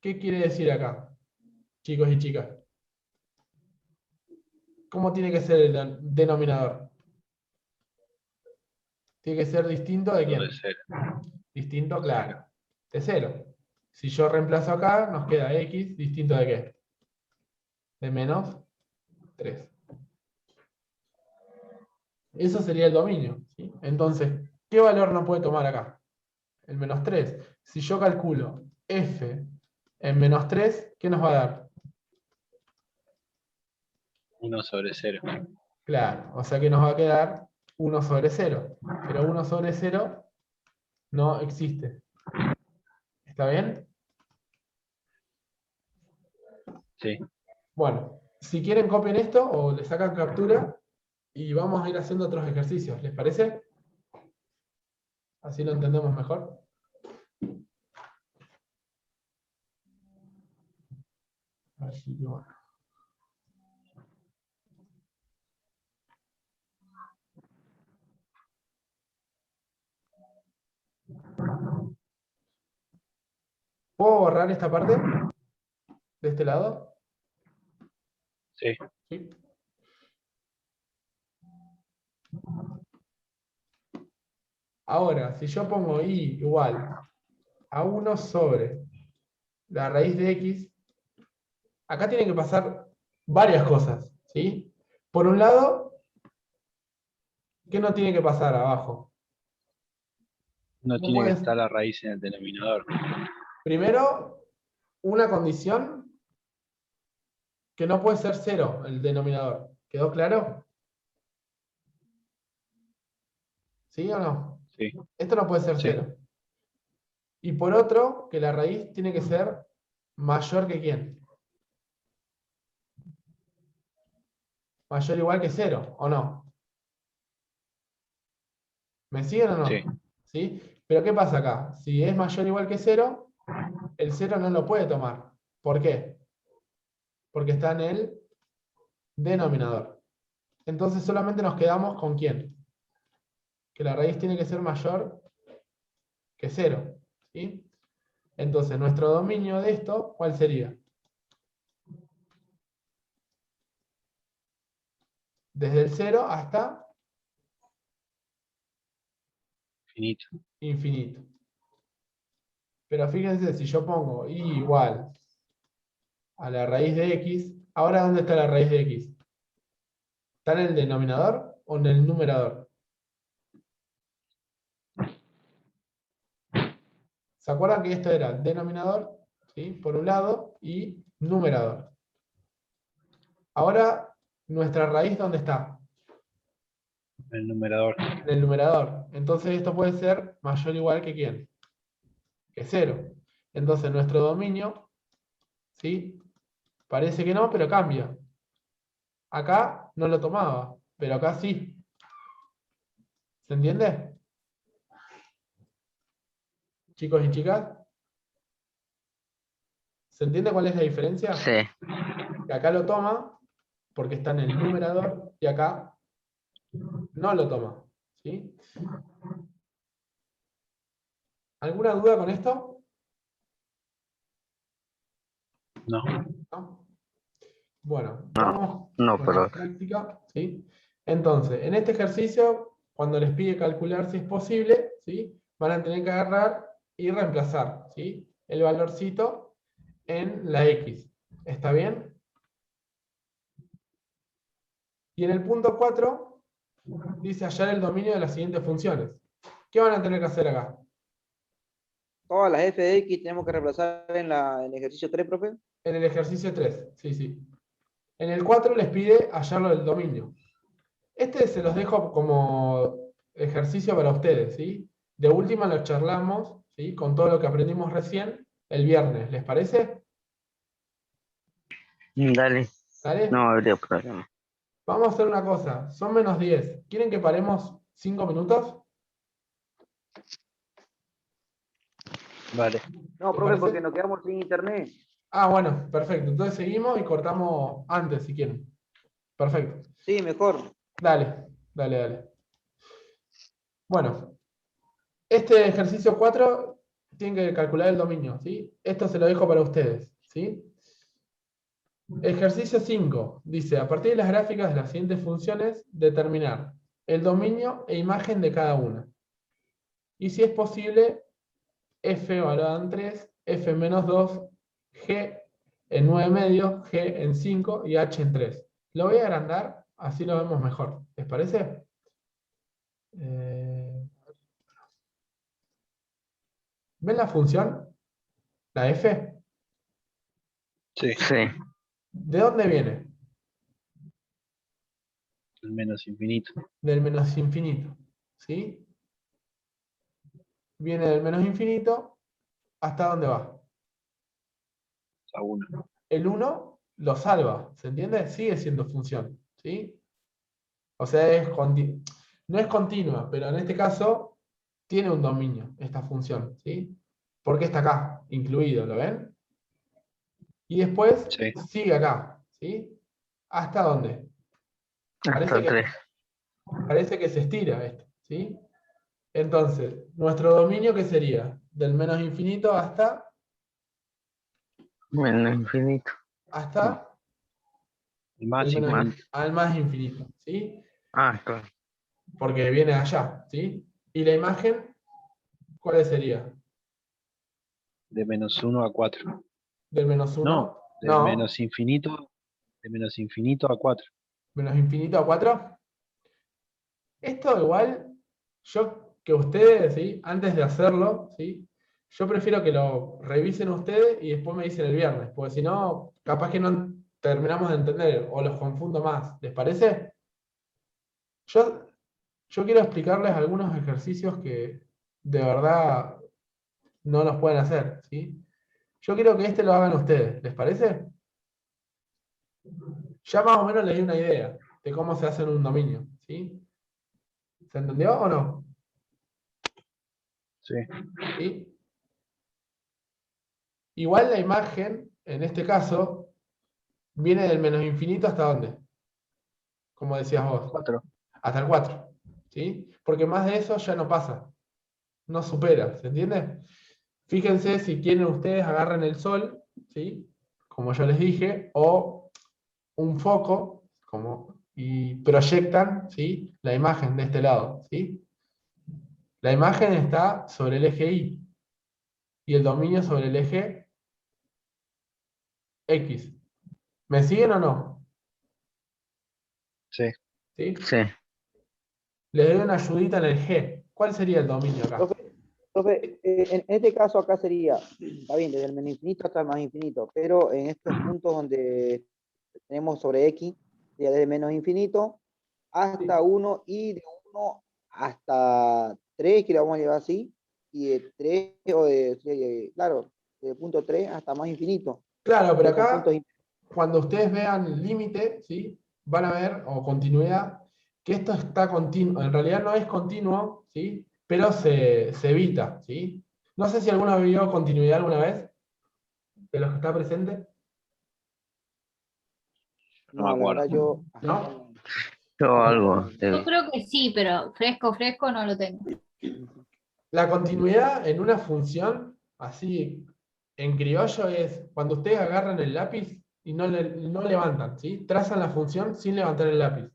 ¿qué quiere decir acá, chicos y chicas? ¿Cómo tiene que ser el denominador? Tiene que ser distinto de Sobre quién? 0. Distinto, claro, de 0. Si yo reemplazo acá, nos queda x distinto de qué? De menos 3. Eso sería el dominio, ¿sí? Entonces, ¿qué valor no puede tomar acá? El menos 3. Si yo calculo f en menos 3, ¿qué nos va a dar? 1 sobre 0. Claro, o sea que nos va a quedar 1 sobre 0. Pero 1 sobre 0 no existe. ¿Está bien? Sí. Bueno, si quieren copien esto o le sacan captura y vamos a ir haciendo otros ejercicios. ¿Les parece? Así lo entendemos mejor. Así que bueno. ¿Puedo borrar esta parte? ¿De este lado? Sí. ¿Sí? Ahora, si yo pongo i igual a 1 sobre la raíz de x, acá tienen que pasar varias cosas, ¿sí? Por un lado, ¿qué no tiene que pasar abajo? No No tiene que puedes, estar la raíz en el denominador. primero, una condición que no puede ser 0 el denominador. ¿Quedó claro? ¿Sí o no? Sí. Esto no puede ser Sí. 0. Y por otro, que la raíz tiene que ser mayor que ¿quién? Mayor o igual que 0, ¿o no? ¿Me siguen o Sí. no? ¿Sí? Pero ¿qué pasa acá? Si es mayor o igual que 0, el 0 no lo puede tomar. ¿Por qué? Porque está en el denominador. Entonces solamente nos quedamos con ¿quién? Que la raíz tiene que ser mayor que 0. ¿sí? Entonces, nuestro dominio de esto, ¿cuál sería? Desde el 0 hasta Infinito. infinito. Pero fíjense, si yo pongo y igual a la raíz de x, ¿ahora dónde está la raíz de x? ¿Está en el denominador o en el numerador? ¿Se acuerdan que esto era denominador, ¿sí? Por un lado, y numerador? Ahora, ¿nuestra raíz dónde está? El numerador. En el numerador. Entonces esto puede ser mayor o igual que ¿quién? Que 0. Entonces nuestro dominio, ¿sí? Parece que no, pero cambia. Acá no lo tomaba, pero acá sí. ¿Se entiende? Chicos y chicas, ¿se entiende cuál es la diferencia? Sí. Que acá lo toma porque está en el numerador y acá no lo toma. ¿Sí? ¿Alguna duda con esto? No. ¿No? Bueno, No, vamos no, con pero la práctica. ¿Sí? Entonces, en este ejercicio, cuando les pide calcular si es posible, ¿sí? Van a tener que agarrar y reemplazar, ¿sí? El valorcito en la X. ¿Está bien? Y en el punto 4 dice hallar el dominio de las siguientes funciones. ¿Qué van a tener que hacer acá? Todas las f de x tenemos que reemplazar en el ejercicio 3, profe. En el ejercicio 3, sí, sí. En el 4 les pide hallarlo del dominio. Este se los dejo como ejercicio para ustedes, ¿sí? De última lo charlamos, ¿sí? Con todo lo que aprendimos recién el viernes, ¿les parece? Dale, ¿Dale? no habría problema. Vamos a hacer una cosa, son menos 10. ¿Quieren que paremos 5 minutos? Vale. No, ¿Les profe, parece? porque nos quedamos sin internet. Ah, bueno, perfecto. Entonces seguimos y cortamos antes, si quieren. Perfecto. Sí, mejor. Dale, dale, dale. Bueno, este ejercicio 4 tiene que calcular el dominio, ¿sí? Esto se lo dejo para ustedes, ¿sí? Ejercicio 5 dice, a partir de las gráficas de las siguientes funciones, determinar el dominio e imagen de cada una. Y si es posible, f valorado en 3, f menos 2, g en 9 medios, g en 5 y h en 3. Lo voy a agrandar, así lo vemos mejor. ¿Les parece? ¿Ven la función? La f. Sí. Sí, ¿De dónde viene? El menos infinito. Del menos infinito. ¿Sí? Viene del menos infinito. ¿Hasta dónde va? A 1. El 1 lo salva. ¿Se entiende? Sigue siendo función. ¿Sí? O sea, no es continua, pero en este caso tiene un dominio esta función. ¿Sí? Porque está acá, incluido. ¿Lo ven? Y después Sí. sigue acá. ¿Sí? ¿Hasta dónde? hasta el 3. Parece que se estira esto. ¿Sí? Entonces, nuestro dominio, ¿qué sería? Del menos infinito hasta Menos infinito. El más el menos infinito. al más infinito, ¿sí? Ah, claro. Porque viene allá, ¿sí? Y la imagen, ¿cuál sería? De menos 1 a 4. Del menos 1. No, de menos infinito. De menos infinito a 4. Menos infinito a 4. Esto igual, yo que ustedes, ¿sí? Antes de hacerlo, ¿sí? Yo prefiero que lo revisen ustedes y después me dicen el viernes, porque si no, capaz que no terminamos de entender o los confundo más. ¿Les parece? Yo, yo quiero explicarles algunos ejercicios que de verdad no los pueden hacer, ¿sí? Yo quiero que este lo hagan ustedes, ¿les parece? Ya más o menos les di una idea de cómo se hace en un dominio, ¿sí? ¿Se entendió o no? Sí. ¿Sí? Igual la imagen, en este caso, viene del menos infinito hasta dónde, como decías vos, 4. hasta el 4, ¿sí? Porque más de eso ya no pasa, no supera, ¿se entiende? Fíjense si quieren ustedes agarran el sol, ¿sí? Como yo les dije, o un foco, y proyectan, ¿sí? La imagen de este lado, ¿sí? La imagen está sobre el eje Y y el dominio sobre el eje X. ¿Me siguen o no? Sí. ¿Sí? Sí. Les doy una ayudita en el G. ¿Cuál sería el dominio acá? Profe, en este caso acá sería, está bien, desde el menos infinito hasta el más infinito, pero en estos puntos donde tenemos sobre X, sería desde menos infinito hasta 1 y de 1 hasta 3, que lo vamos a llevar así, y de 3, claro, de punto 3 hasta más infinito. Claro, pero Con acá, puntos cuando ustedes vean límite, ¿sí? Van a ver, o continuidad, que esto está continuo. En realidad no es continuo, ¿sí? Pero se evita, ¿sí? No sé si alguno vio continuidad alguna vez, de los que está presente, No me No, la acuerdo. verdad yo... ¿no? Yo Bueno, algo. Yo creo que sí, pero fresco no lo tengo. la continuidad en una función, así en criollo, es cuando ustedes agarran el lápiz y no levantan, ¿sí? Trazan la función sin levantar el lápiz.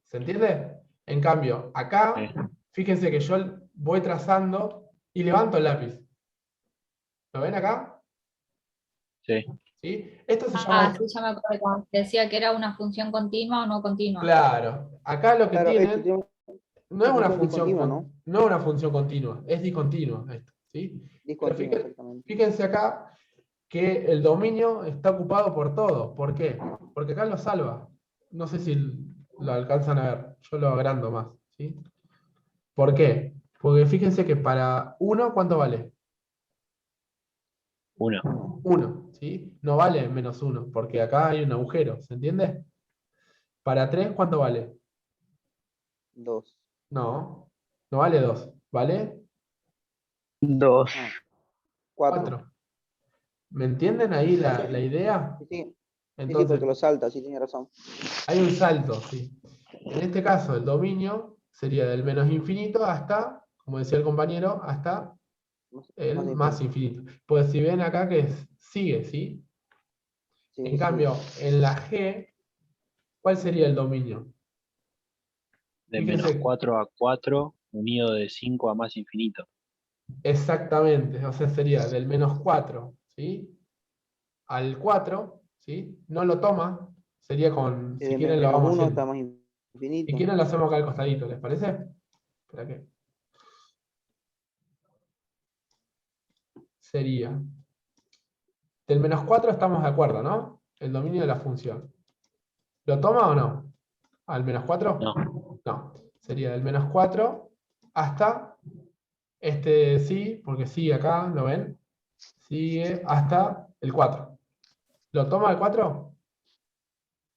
¿Se entiende? En cambio, acá, Sí. fíjense que yo voy trazando y levanto el lápiz. ¿Lo ven acá? Sí. ¿Sí? Esto se Ah, llama... sí, ya me acuerdo cuando decía que era una función continua o no continua. Claro. Acá lo que Claro, esto tienen tiene no es una una función función, discontinua, ¿no? no es una función continua, es discontinua esto, ¿sí? Pero Discontinua, exactamente. fíjense acá que el dominio está ocupado por todo. ¿Por qué? Porque acá lo salva. No sé si lo alcanzan a ver. Yo lo agrando más, ¿sí? ¿Por qué? Porque fíjense que para 1, ¿cuánto vale? 1. 1, ¿sí? No vale -1, porque acá hay un agujero, ¿se entiende? Para 3, ¿cuánto vale? 2. No, no vale 2, ¿vale? 2. 4. 4. ¿Me entienden ahí la idea? Sí, sí, sí, Entonces, porque lo salta, sí, tiene razón. hay un salto, ¿sí? En este caso, el dominio sería del menos infinito hasta, como decía el compañero, hasta el más infinito. Pues si ven acá que sigue, ¿sí? Sí, En sí. cambio, en la G, ¿cuál sería el dominio? De Fíjense, -4 a 4, unido de 5 a más infinito. exactamente, o sea, sería del -4, ¿sí? Al 4, ¿sí? No lo toma, sería con, si Desde quieren lo menos vamos 1 haciendo. hasta más Si infinito. quieren lo hacemos acá al costadito, ¿les parece? Espera que. Sería, del -4 estamos de acuerdo, ¿no? El dominio de la función. ¿Lo toma o no? ¿Al -4? No. No. Sería del -4 hasta, este sí, porque sigue acá, ¿lo ven? Sigue hasta el 4. ¿Lo toma el 4?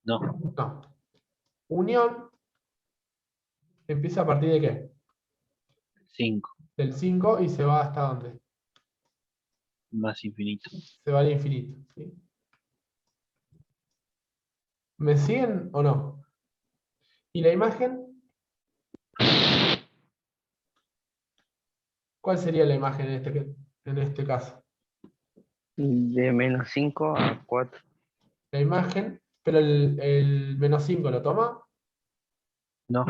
No. No. Unión empieza a partir de qué? 5 Del 5 y se va hasta dónde? más infinito. Se va al infinito, ¿sí? ¿Me siguen o no? ¿Y la imagen? ¿Cuál sería la imagen en este caso? De -5 a 4. La imagen, pero el -5 lo toma, No.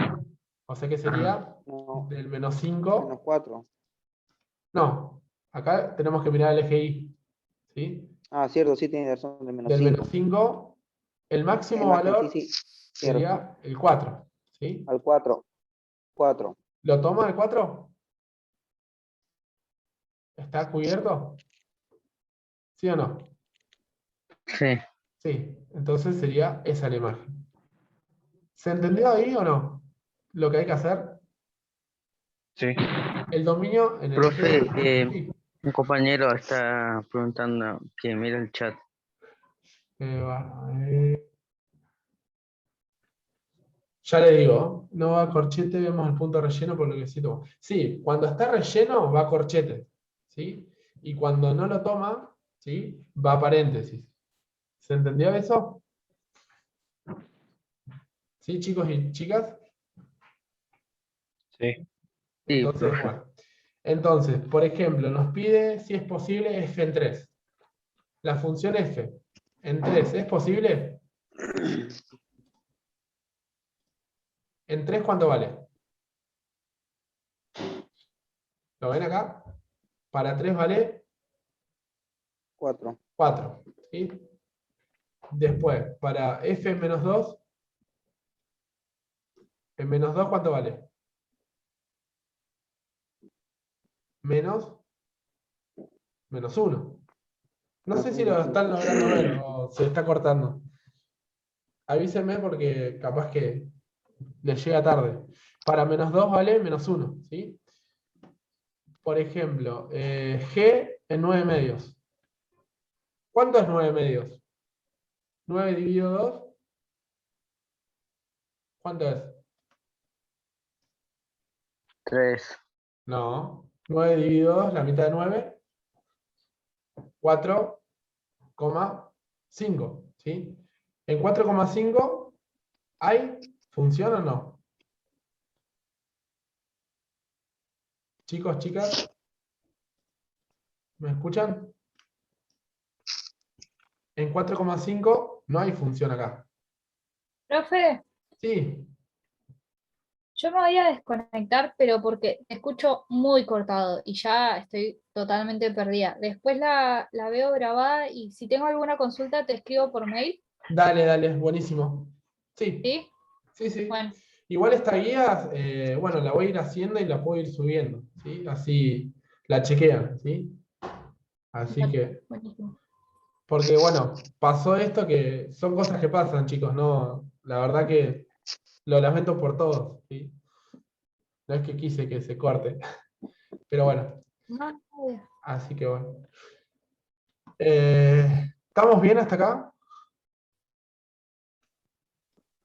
o sea que sería No, del menos -5, 4. no, acá tenemos que mirar el eje Y, ¿sí? Ah, cierto, sí, tiene razón, de menos Del 5. -5, el La máximo imagen, sí, valor sí, tiene razón. sería el 4, ¿sí? Al 4. 4. ¿Lo toma el 4? ¿Está cubierto? ¿Sí o no? Sí. Sí, entonces sería esa la imagen. ¿Se entendió ahí o no? Lo que hay que hacer. Sí. El dominio en el Profe, eje... Sí. un compañero está preguntando que mira el chat. Ya le digo, no va a corchete, vemos el punto relleno por lo que sí toma. Sí, cuando está relleno va a corchete, ¿sí? Y cuando no lo toma, ¿sí? Va a paréntesis. ¿Se entendió eso? ¿Sí, chicos y chicas? Sí. Sí, Entonces, profe. bueno. Entonces, por ejemplo, nos pide si es posible f en 3. La función f en 3, ¿es posible? ¿En 3 cuánto vale? ¿Lo ven acá? Para 3 vale 4. 4. ¿Sí? Después, para f en menos 2, ¿en menos 2 cuánto vale? Menos 1. No sé si lo están logrando ver o se está cortando. Avísenme porque capaz que les llega tarde. Para menos 2 vale menos 1. ¿Sí? Por ejemplo, g en 9 medios. ¿Cuánto es 9 medios? 9 dividido 2. ¿Cuánto es? 3. No. 9 dividido 2, la mitad de 9. 4,5. ¿Sí? En 4,5 ¿hay función o no? Chicos, chicas, ¿me escuchan? En 4,5 no hay función acá. Profe, Sí, yo me voy a desconectar, pero porque te escucho muy cortado y ya estoy totalmente perdida. Después la veo grabada y si tengo alguna consulta te escribo por mail, dale, dale, buenísimo. Sí, ¿sí? sí, sí. Bueno, Igual esta guía, bueno, la voy a ir haciendo y la puedo ir subiendo, ¿sí? Así la chequean, ¿sí? Así que, buenísimo. porque bueno, pasó esto que son cosas que pasan, chicos, no, la verdad que lo lamento por todos, ¿sí? No es que quise que se corte, pero bueno, No, así que bueno. ¿Estamos bien hasta acá,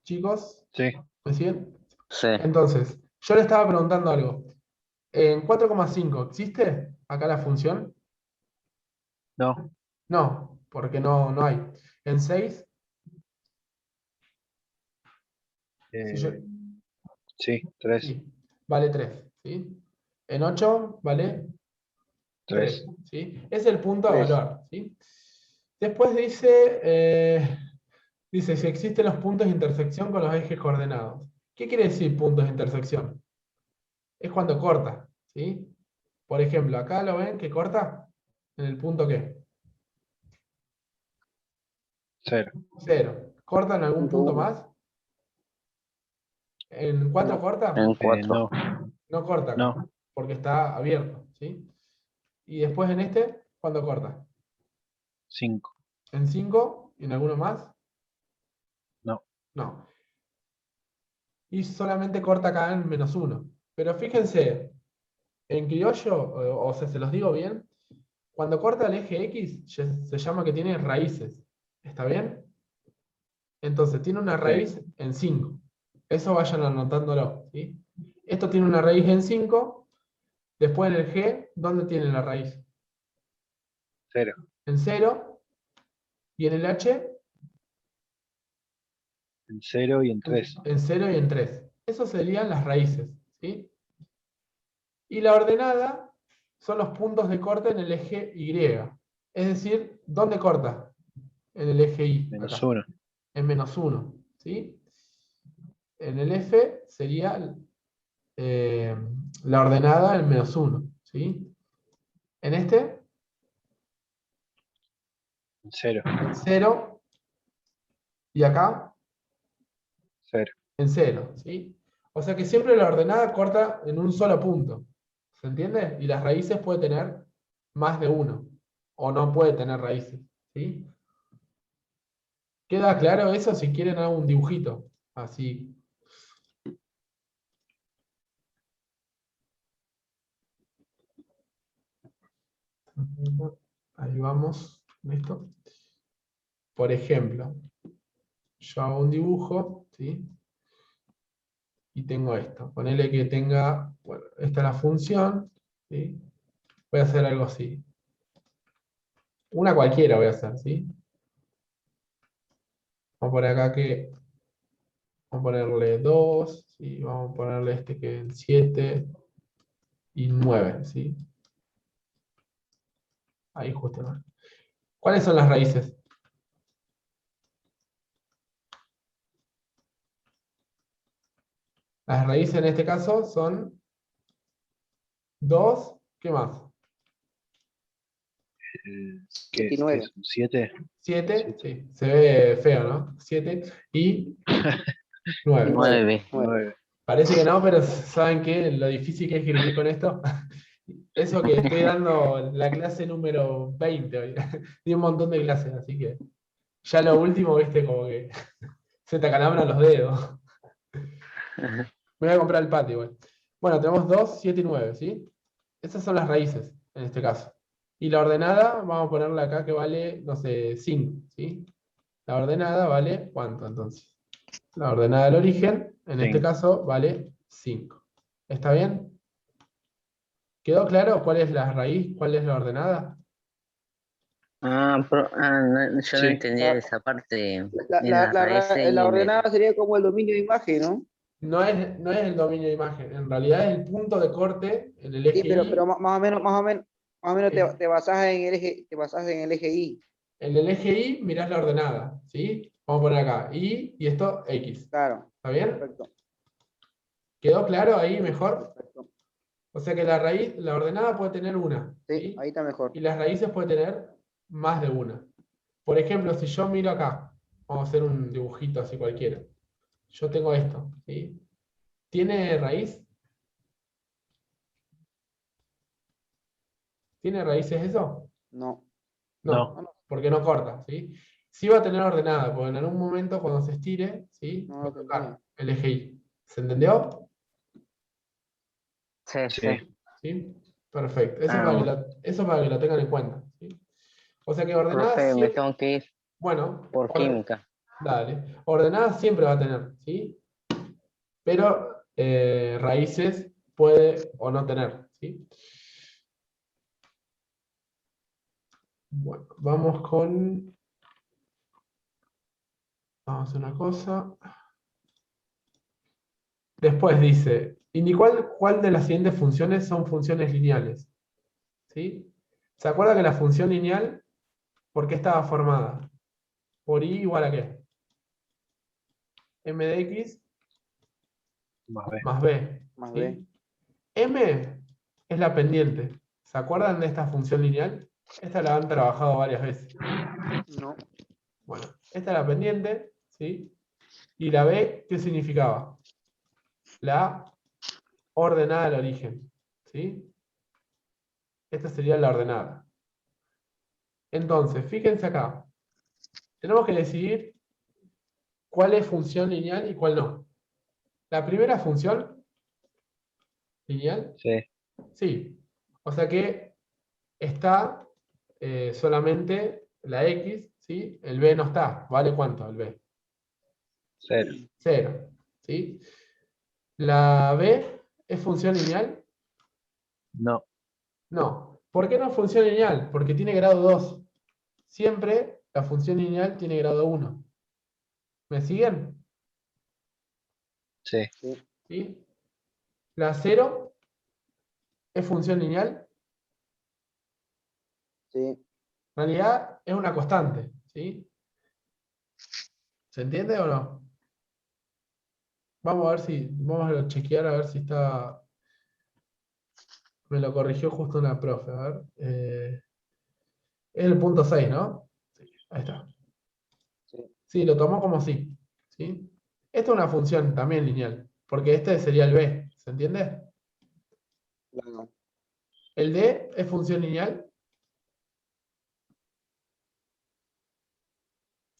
chicos? Sí. ¿Me siguen? Sí. Entonces, yo le estaba preguntando algo. ¿En 4,5 existe acá la función? No. No, porque no hay. En 6, si yo, Sí, 3. sí, vale 3, ¿sí? En 8 vale 3, 3. ¿sí? Es el punto a 3. evaluar, ¿sí? Después dice si existen los puntos de intersección con los ejes coordenados. ¿Qué quiere decir puntos de intersección? Es cuando corta, ¿sí? Por ejemplo, acá lo ven que corta en el punto ¿qué? 0. 0. ¿Corta en algún Punto punto 1. más? ¿En 4 No. corta? En 4. No. No corta acá, No. porque está abierto, ¿sí? Y después en este, ¿cuándo corta? 5. ¿En 5? ¿Y en alguno más? No. No. Y solamente corta acá en menos 1. Pero fíjense, en criollo, o sea, se los digo bien, cuando corta el eje X, se llama que tiene raíces. ¿Está bien? Entonces, tiene una Sí. raíz en 5. Eso vayan anotándolo, ¿sí? Esto tiene una raíz en 5. Después en el G, ¿dónde tiene la raíz? 0. En 0. Y en el H, En 0 y en 3. en 0 y en 3. Esos serían las raíces, ¿sí? Y la ordenada son los puntos de corte en el eje Y. Es decir, ¿dónde corta? En el eje Y, Menos acá. 1. En menos 1, ¿sí? En el F sería la ordenada en menos 1, ¿sí? En este, En 0. en 0. Y acá, 0. en 0, ¿sí? O sea que siempre la ordenada corta en un solo punto. ¿Se entiende? Y las raíces puede tener más de uno. O no puede tener raíces, ¿sí? ¿Queda claro eso? Si quieren hago un dibujito. Así. Ahí vamos. ¿Listo? Por ejemplo, yo hago un dibujo, ¿sí? Y tengo esto. Ponele que tenga, bueno, esta es la función, ¿sí? Voy a hacer algo así. Una cualquiera voy a hacer, ¿sí? Vamos a poner acá que, vamos a ponerle 2, ¿sí? Vamos a ponerle este que es 7, y 9, ¿sí? Ahí justo, ¿no? ¿Cuáles son las raíces? Las raíces en este caso son 2, ¿qué más? ¿Qué es? 29. ¿Qué es? ¿Un 7? 7, sí, se ve feo, ¿no? 7 y 9. 9. 9. Parece que no, pero ¿saben qué? Lo difícil que es escribir con esto. Eso que estoy dando la clase número 20 hoy. Di un montón de clases, así que ya lo último, viste, como que se te acalambran los dedos. Me voy a comprar el patio igual. Bueno, tenemos 2, 7 y 9, ¿sí? Esas son las raíces, en este caso. Y la ordenada, vamos a ponerla acá que vale, no sé, 5, ¿sí? La ordenada vale, ¿cuánto entonces? La ordenada del origen, en este 5. caso, vale 5. ¿Está bien? ¿Quedó claro cuál es la raíz, cuál es la ordenada? Yo no Sí. entendía esa parte en La, la, la la, raíz ra- y la en el... ordenada sería como el dominio de imagen, ¿no? No es el dominio de imagen, en realidad es el punto de corte en el Sí, eje pero Y. más o menos eh, te basas en el eje, te basas en el eje Y. En el eje Y mirás la ordenada, ¿sí? Vamos a poner acá Y y esto X. Claro, ¿Está bien? perfecto. ¿Quedó claro ahí Sí, mejor? perfecto. O sea que la raíz, la ordenada puede tener una, Sí, ¿sí? ahí está mejor. Y las raíces puede tener más de una. Por ejemplo, si yo miro acá, vamos a hacer un dibujito así cualquiera. Yo tengo esto, ¿sí? ¿Tiene raíz? ¿Tiene raíces eso? No, No, no, porque no corta, ¿sí? Sí va a tener ordenada, porque en algún momento cuando se estire, ¿sí? no Va lo a tocar tendría. el eje Y. ¿Se entendió? Sí, Sí. sí. ¿Sí? Perfecto. Eso para que Ah, eso para que lo tengan en cuenta, ¿sí? O sea que ordenada profe, me siempre, tengo que ir bueno, por química. dale. Ordenada siempre va a tener, ¿sí? Pero raíces puede o no tener, ¿sí? Bueno, vamos con... Vamos a hacer una cosa. Después dice, indicar cuál de las siguientes funciones son funciones lineales, ¿sí? ¿Se acuerda que la función lineal, por qué estaba formada? Por I igual a qué? M de X Más B. más B, Más B. ¿sí? M es la pendiente. ¿Se acuerdan de esta función lineal? Esta la han trabajado varias veces. No, Bueno, esta es la pendiente, ¿sí? Y la B, ¿qué significaba? La ordenada del origen, ¿sí? Esta sería la ordenada. Entonces, fíjense acá. Tenemos que decidir cuál es función lineal y cuál no. La primera función lineal, Sí. sí. O sea que está solamente la X, ¿sí? El B no está. ¿Vale cuánto el B? 0. 0, ¿sí? La B es función lineal. No. No. ¿Por qué no es función lineal? Porque tiene grado 2. Siempre la función lineal tiene grado 1. ¿Me siguen? Sí. sí, ¿Sí? La 0 es función lineal. sí. En realidad es una constante. ¿Sí? ¿Se entiende o no? Vamos a chequear a ver si está. Me lo corrigió justo una profe. A ver. Es el punto 6, ¿no? Sí, ahí está. Sí, Sí, lo tomó como sí. ¿Sí? Esta es una función también lineal, porque este sería el B, ¿se entiende? claro. El D es función lineal.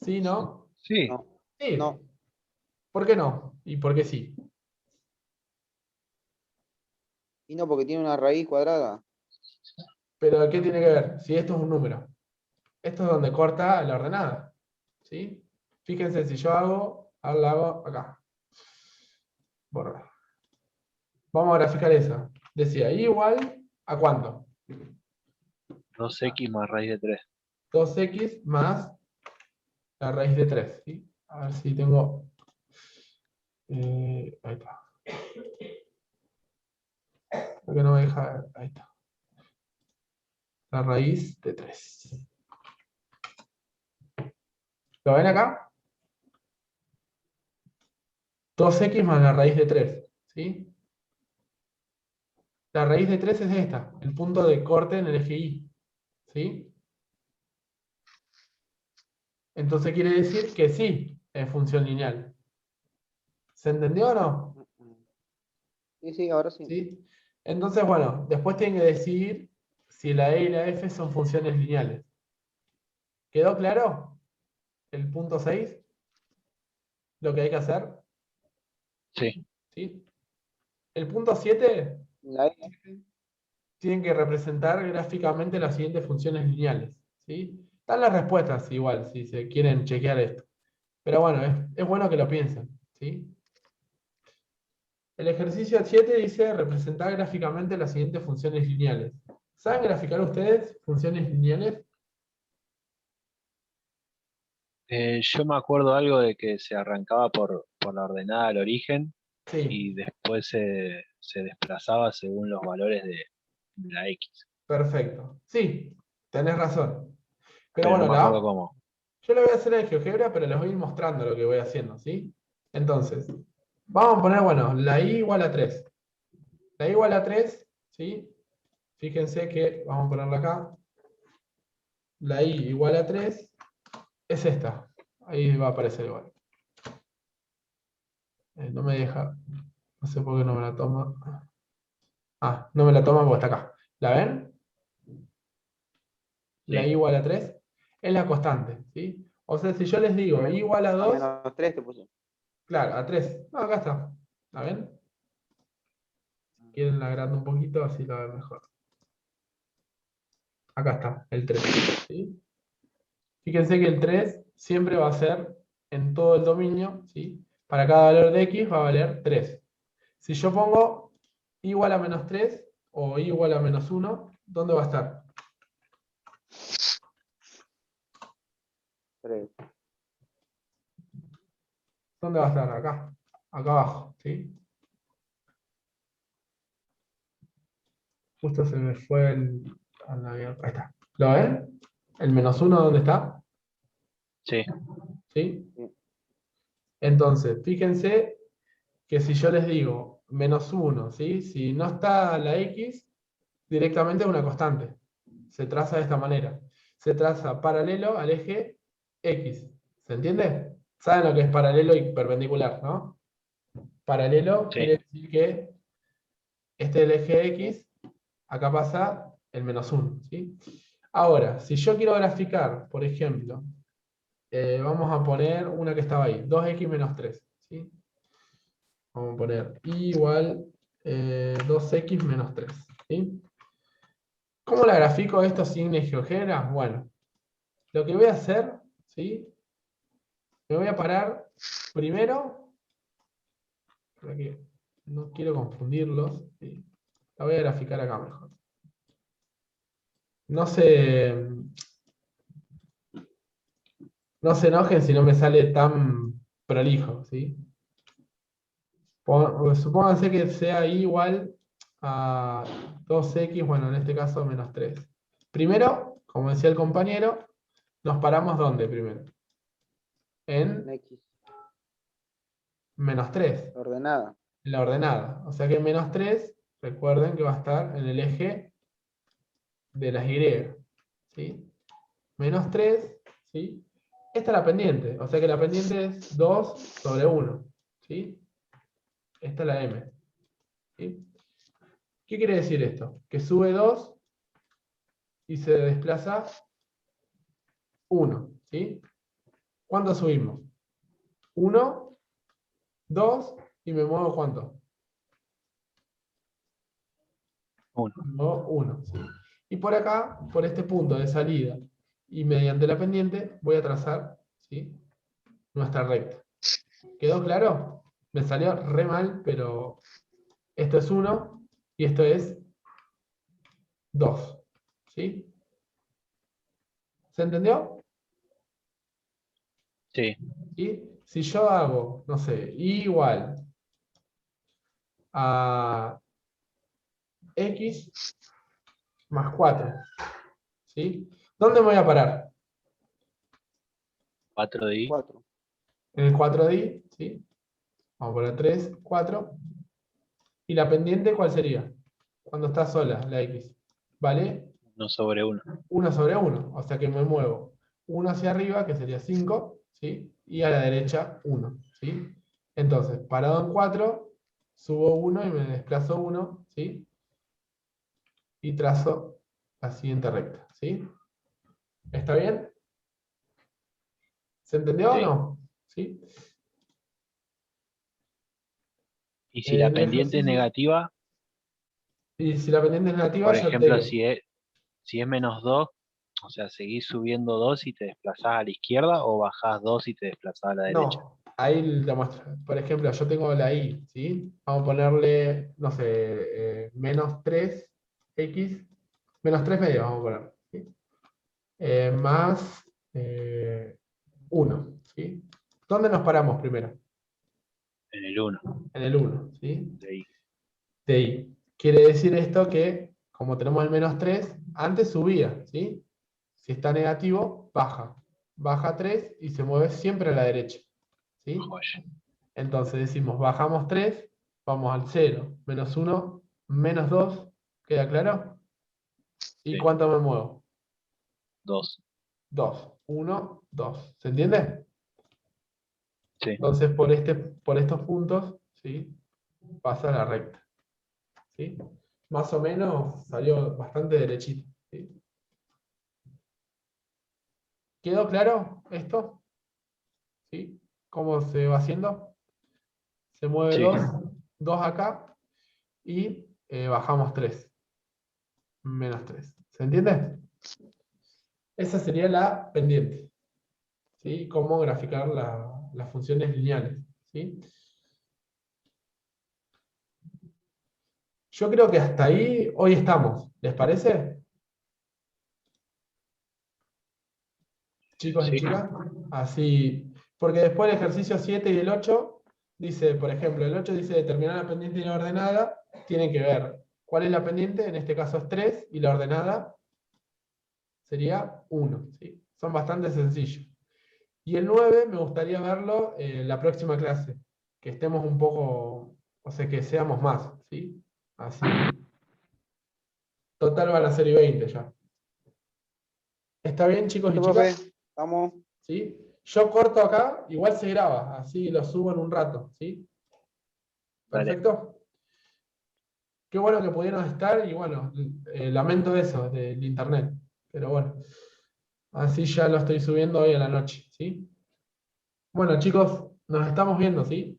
¿Sí, no? Sí. No, Sí. no. ¿Por qué no? ¿Y por qué sí? Y no, porque tiene una raíz cuadrada. Pero ¿qué tiene que ver? Si esto es un número. Esto es donde corta la ordenada. ¿Sí? Fíjense, si yo la hago acá. Borra. Vamos a graficar eso. Decía, I igual a cuánto? 2x más raíz de 3. 2x más la raíz de 3. ¿Sí? A ver si tengo... ahí está. Lo que no me deja, ahí está. La raíz de 3. ¿Lo ven acá? 2x más la raíz de 3. ¿Sí? La raíz de 3 es esta, el punto de corte en el eje Y. ¿Sí? Entonces quiere decir que sí, es función lineal. ¿Se entendió o no? Sí, sí, ahora sí. ¿Sí? Entonces, bueno, después tienen que decidir si la E y la F son funciones lineales. ¿Quedó claro? El punto 6, lo que hay que hacer. Sí. ¿Sí? El punto 7 La E, tienen que representar gráficamente las siguientes funciones lineales. ¿Sí? Están las respuestas igual, si se quieren chequear esto. Pero bueno, es bueno que lo piensen. ¿Sí? El ejercicio 7 dice representar gráficamente las siguientes funciones lineales. ¿Saben graficar ustedes funciones lineales? Yo me acuerdo algo de que se arrancaba por la ordenada al origen Sí, y después se desplazaba según los valores de la X. perfecto. Sí, tenés razón. Pero Pero no bueno, me acuerdo cómo. yo lo voy a hacer en GeoGebra, pero les voy a ir mostrando lo que voy haciendo, ¿sí? Entonces, vamos a poner, bueno, la I igual a 3. La I igual a 3, ¿sí? Fíjense que, vamos a ponerla acá. La I igual a 3 es esta. Ahí va a aparecer igual. No me deja. No sé por qué no me la toma. Ah, no me la toma porque está acá. ¿La ven? La I Sí. igual a 3 es la constante, ¿sí? O sea, si yo les digo I igual a a 2, menos 3 te puse. claro, a 3. No, acá está. ¿La ven? Si quieren la agrando un poquito, así la ven mejor. Acá está, el 3. ¿Sí? Fíjense que el 3 siempre va a ser en todo el dominio, ¿sí? Para cada valor de X va a valer 3. Si yo pongo igual a menos 3 o igual a menos 1, ¿dónde va a estar? 3. ¿Dónde va a estar? Acá. Acá abajo, ¿sí? Justo se me fue el... Ahí está. ¿Lo ven? ¿El menos 1 dónde está? Sí. ¿Sí? Entonces, fíjense que si yo les digo menos 1, ¿sí? Si no está la X, directamente es una constante. Se traza de esta manera. Se traza paralelo al eje X. ¿Se entiende? ¿Saben lo que es paralelo y perpendicular, no? Paralelo Sí. quiere decir que este es el eje X, acá pasa el menos 1, ¿sí? Ahora, si yo quiero graficar, por ejemplo, vamos a poner una que estaba ahí, 2x menos 3, ¿sí? Vamos a poner y igual 2x menos 3, ¿sí? ¿Cómo la grafico esto sin GeoGebra? Bueno, lo que voy a hacer, ¿sí? Me voy a parar primero, para que no quiero confundirlos, ¿sí? La voy a graficar acá mejor. No se enojen si no me sale tan prolijo, ¿sí? Supónganse que sea I igual a 2x, bueno, en este caso menos 3. Primero, como decía el compañero, nos paramos ¿dónde primero? En En X. menos 3, Ordenada. en la ordenada. O sea que menos 3, recuerden que va a estar en el eje de las Y. ¿Sí? Menos 3, ¿sí? Esta es la pendiente, o sea que la pendiente es 2 sobre 1. ¿Sí? Esta es la M. ¿Sí? ¿Qué quiere decir esto? Que sube 2 y se desplaza 1. ¿Sí? ¿Cuánto subimos? 1, 2 y me muevo ¿cuánto? 1. No, 1. ¿Sí? Y por acá, por este punto de salida y mediante la pendiente, voy a trazar, ¿sí?, nuestra recta. ¿Quedó claro? Me salió re mal, pero esto es 1 y esto es 2. ¿Sí? ¿Se entendió? Sí. ¿Sí? Si yo hago, no sé, I igual a x más 4. ¿Sí? ¿Dónde me voy a parar? 4 4. En el 4D, ¿sí? Vamos a poner 3, 4. ¿Y la pendiente cuál sería? Cuando está sola, la x. ¿Vale? 1 sobre 1. 1 sobre 1. O sea que me muevo 1 hacia arriba, que sería 5, ¿sí? Y a la derecha 1, ¿sí? Entonces, parado en 4, subo 1 y me desplazo 1, ¿sí? Y trazo la siguiente recta, ¿sí? ¿Está bien? ¿Se entendió o Sí. no? ¿Sí? Y si la En el pendiente es ejercicio- negativa, Y si la pendiente es negativa, por yo ejemplo, altero. si es menos 2, o sea, seguís subiendo 2 y te desplazás a la izquierda, o bajás 2 y te desplazás a la derecha. No, ahí te muestro. Por ejemplo, yo tengo la i, ¿sí? Vamos a ponerle, no sé, menos 3x, menos 3 medios vamos a poner, ¿sí? Más 1, ¿sí? ¿Dónde nos paramos primero? En el 1, En el 1, ¿sí? de ahí. De i. Quiere decir esto que, como tenemos el menos 3, antes subía, ¿sí? Si está negativo, baja. Baja 3 y se mueve siempre a la derecha, ¿sí? Joya. Entonces decimos, bajamos 3, vamos al 0, menos 1, menos 2, ¿queda claro? ¿Y Sí. cuánto me muevo? 2. 2, 1, 2. ¿Se entiende? Sí. Entonces por estos puntos, ¿sí? Pasa la recta, ¿sí? Más o menos salió bastante derechito, ¿sí? ¿Quedó claro esto? ¿Sí? ¿Cómo se va haciendo? Se mueve Sí. 2 acá y bajamos 3, menos 3. ¿Se entiende? Esa sería la pendiente, ¿sí? Cómo graficar las funciones lineales, ¿sí? Yo creo que hasta ahí hoy estamos. ¿Les parece? Chicos y Sí. chicas. Así, porque después el ejercicio 7 y el 8 dice, por ejemplo, el 8 dice determinar la pendiente y la ordenada. Tienen que ver cuál es la pendiente, en este caso es 3, y la ordenada sería 1, ¿sí? Son bastante sencillos. Y el 9 me gustaría verlo en la próxima clase, que estemos un poco, o sea, que seamos más, ¿sí? Así. Total van a ser y 20 ya. ¿Está bien, chicos y Listo, profe. chicas? Vamos. ¿Sí? Yo corto acá, igual se graba, así lo subo en un rato, ¿sí? Dale. Perfecto. Qué bueno que pudieron estar y bueno, lamento eso del internet, pero bueno, así ya lo estoy subiendo hoy a la noche, ¿sí? Bueno, chicos, nos estamos viendo, ¿sí?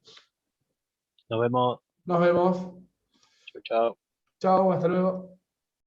Nos vemos. Nos vemos. Chau, chau. Chao, hasta luego.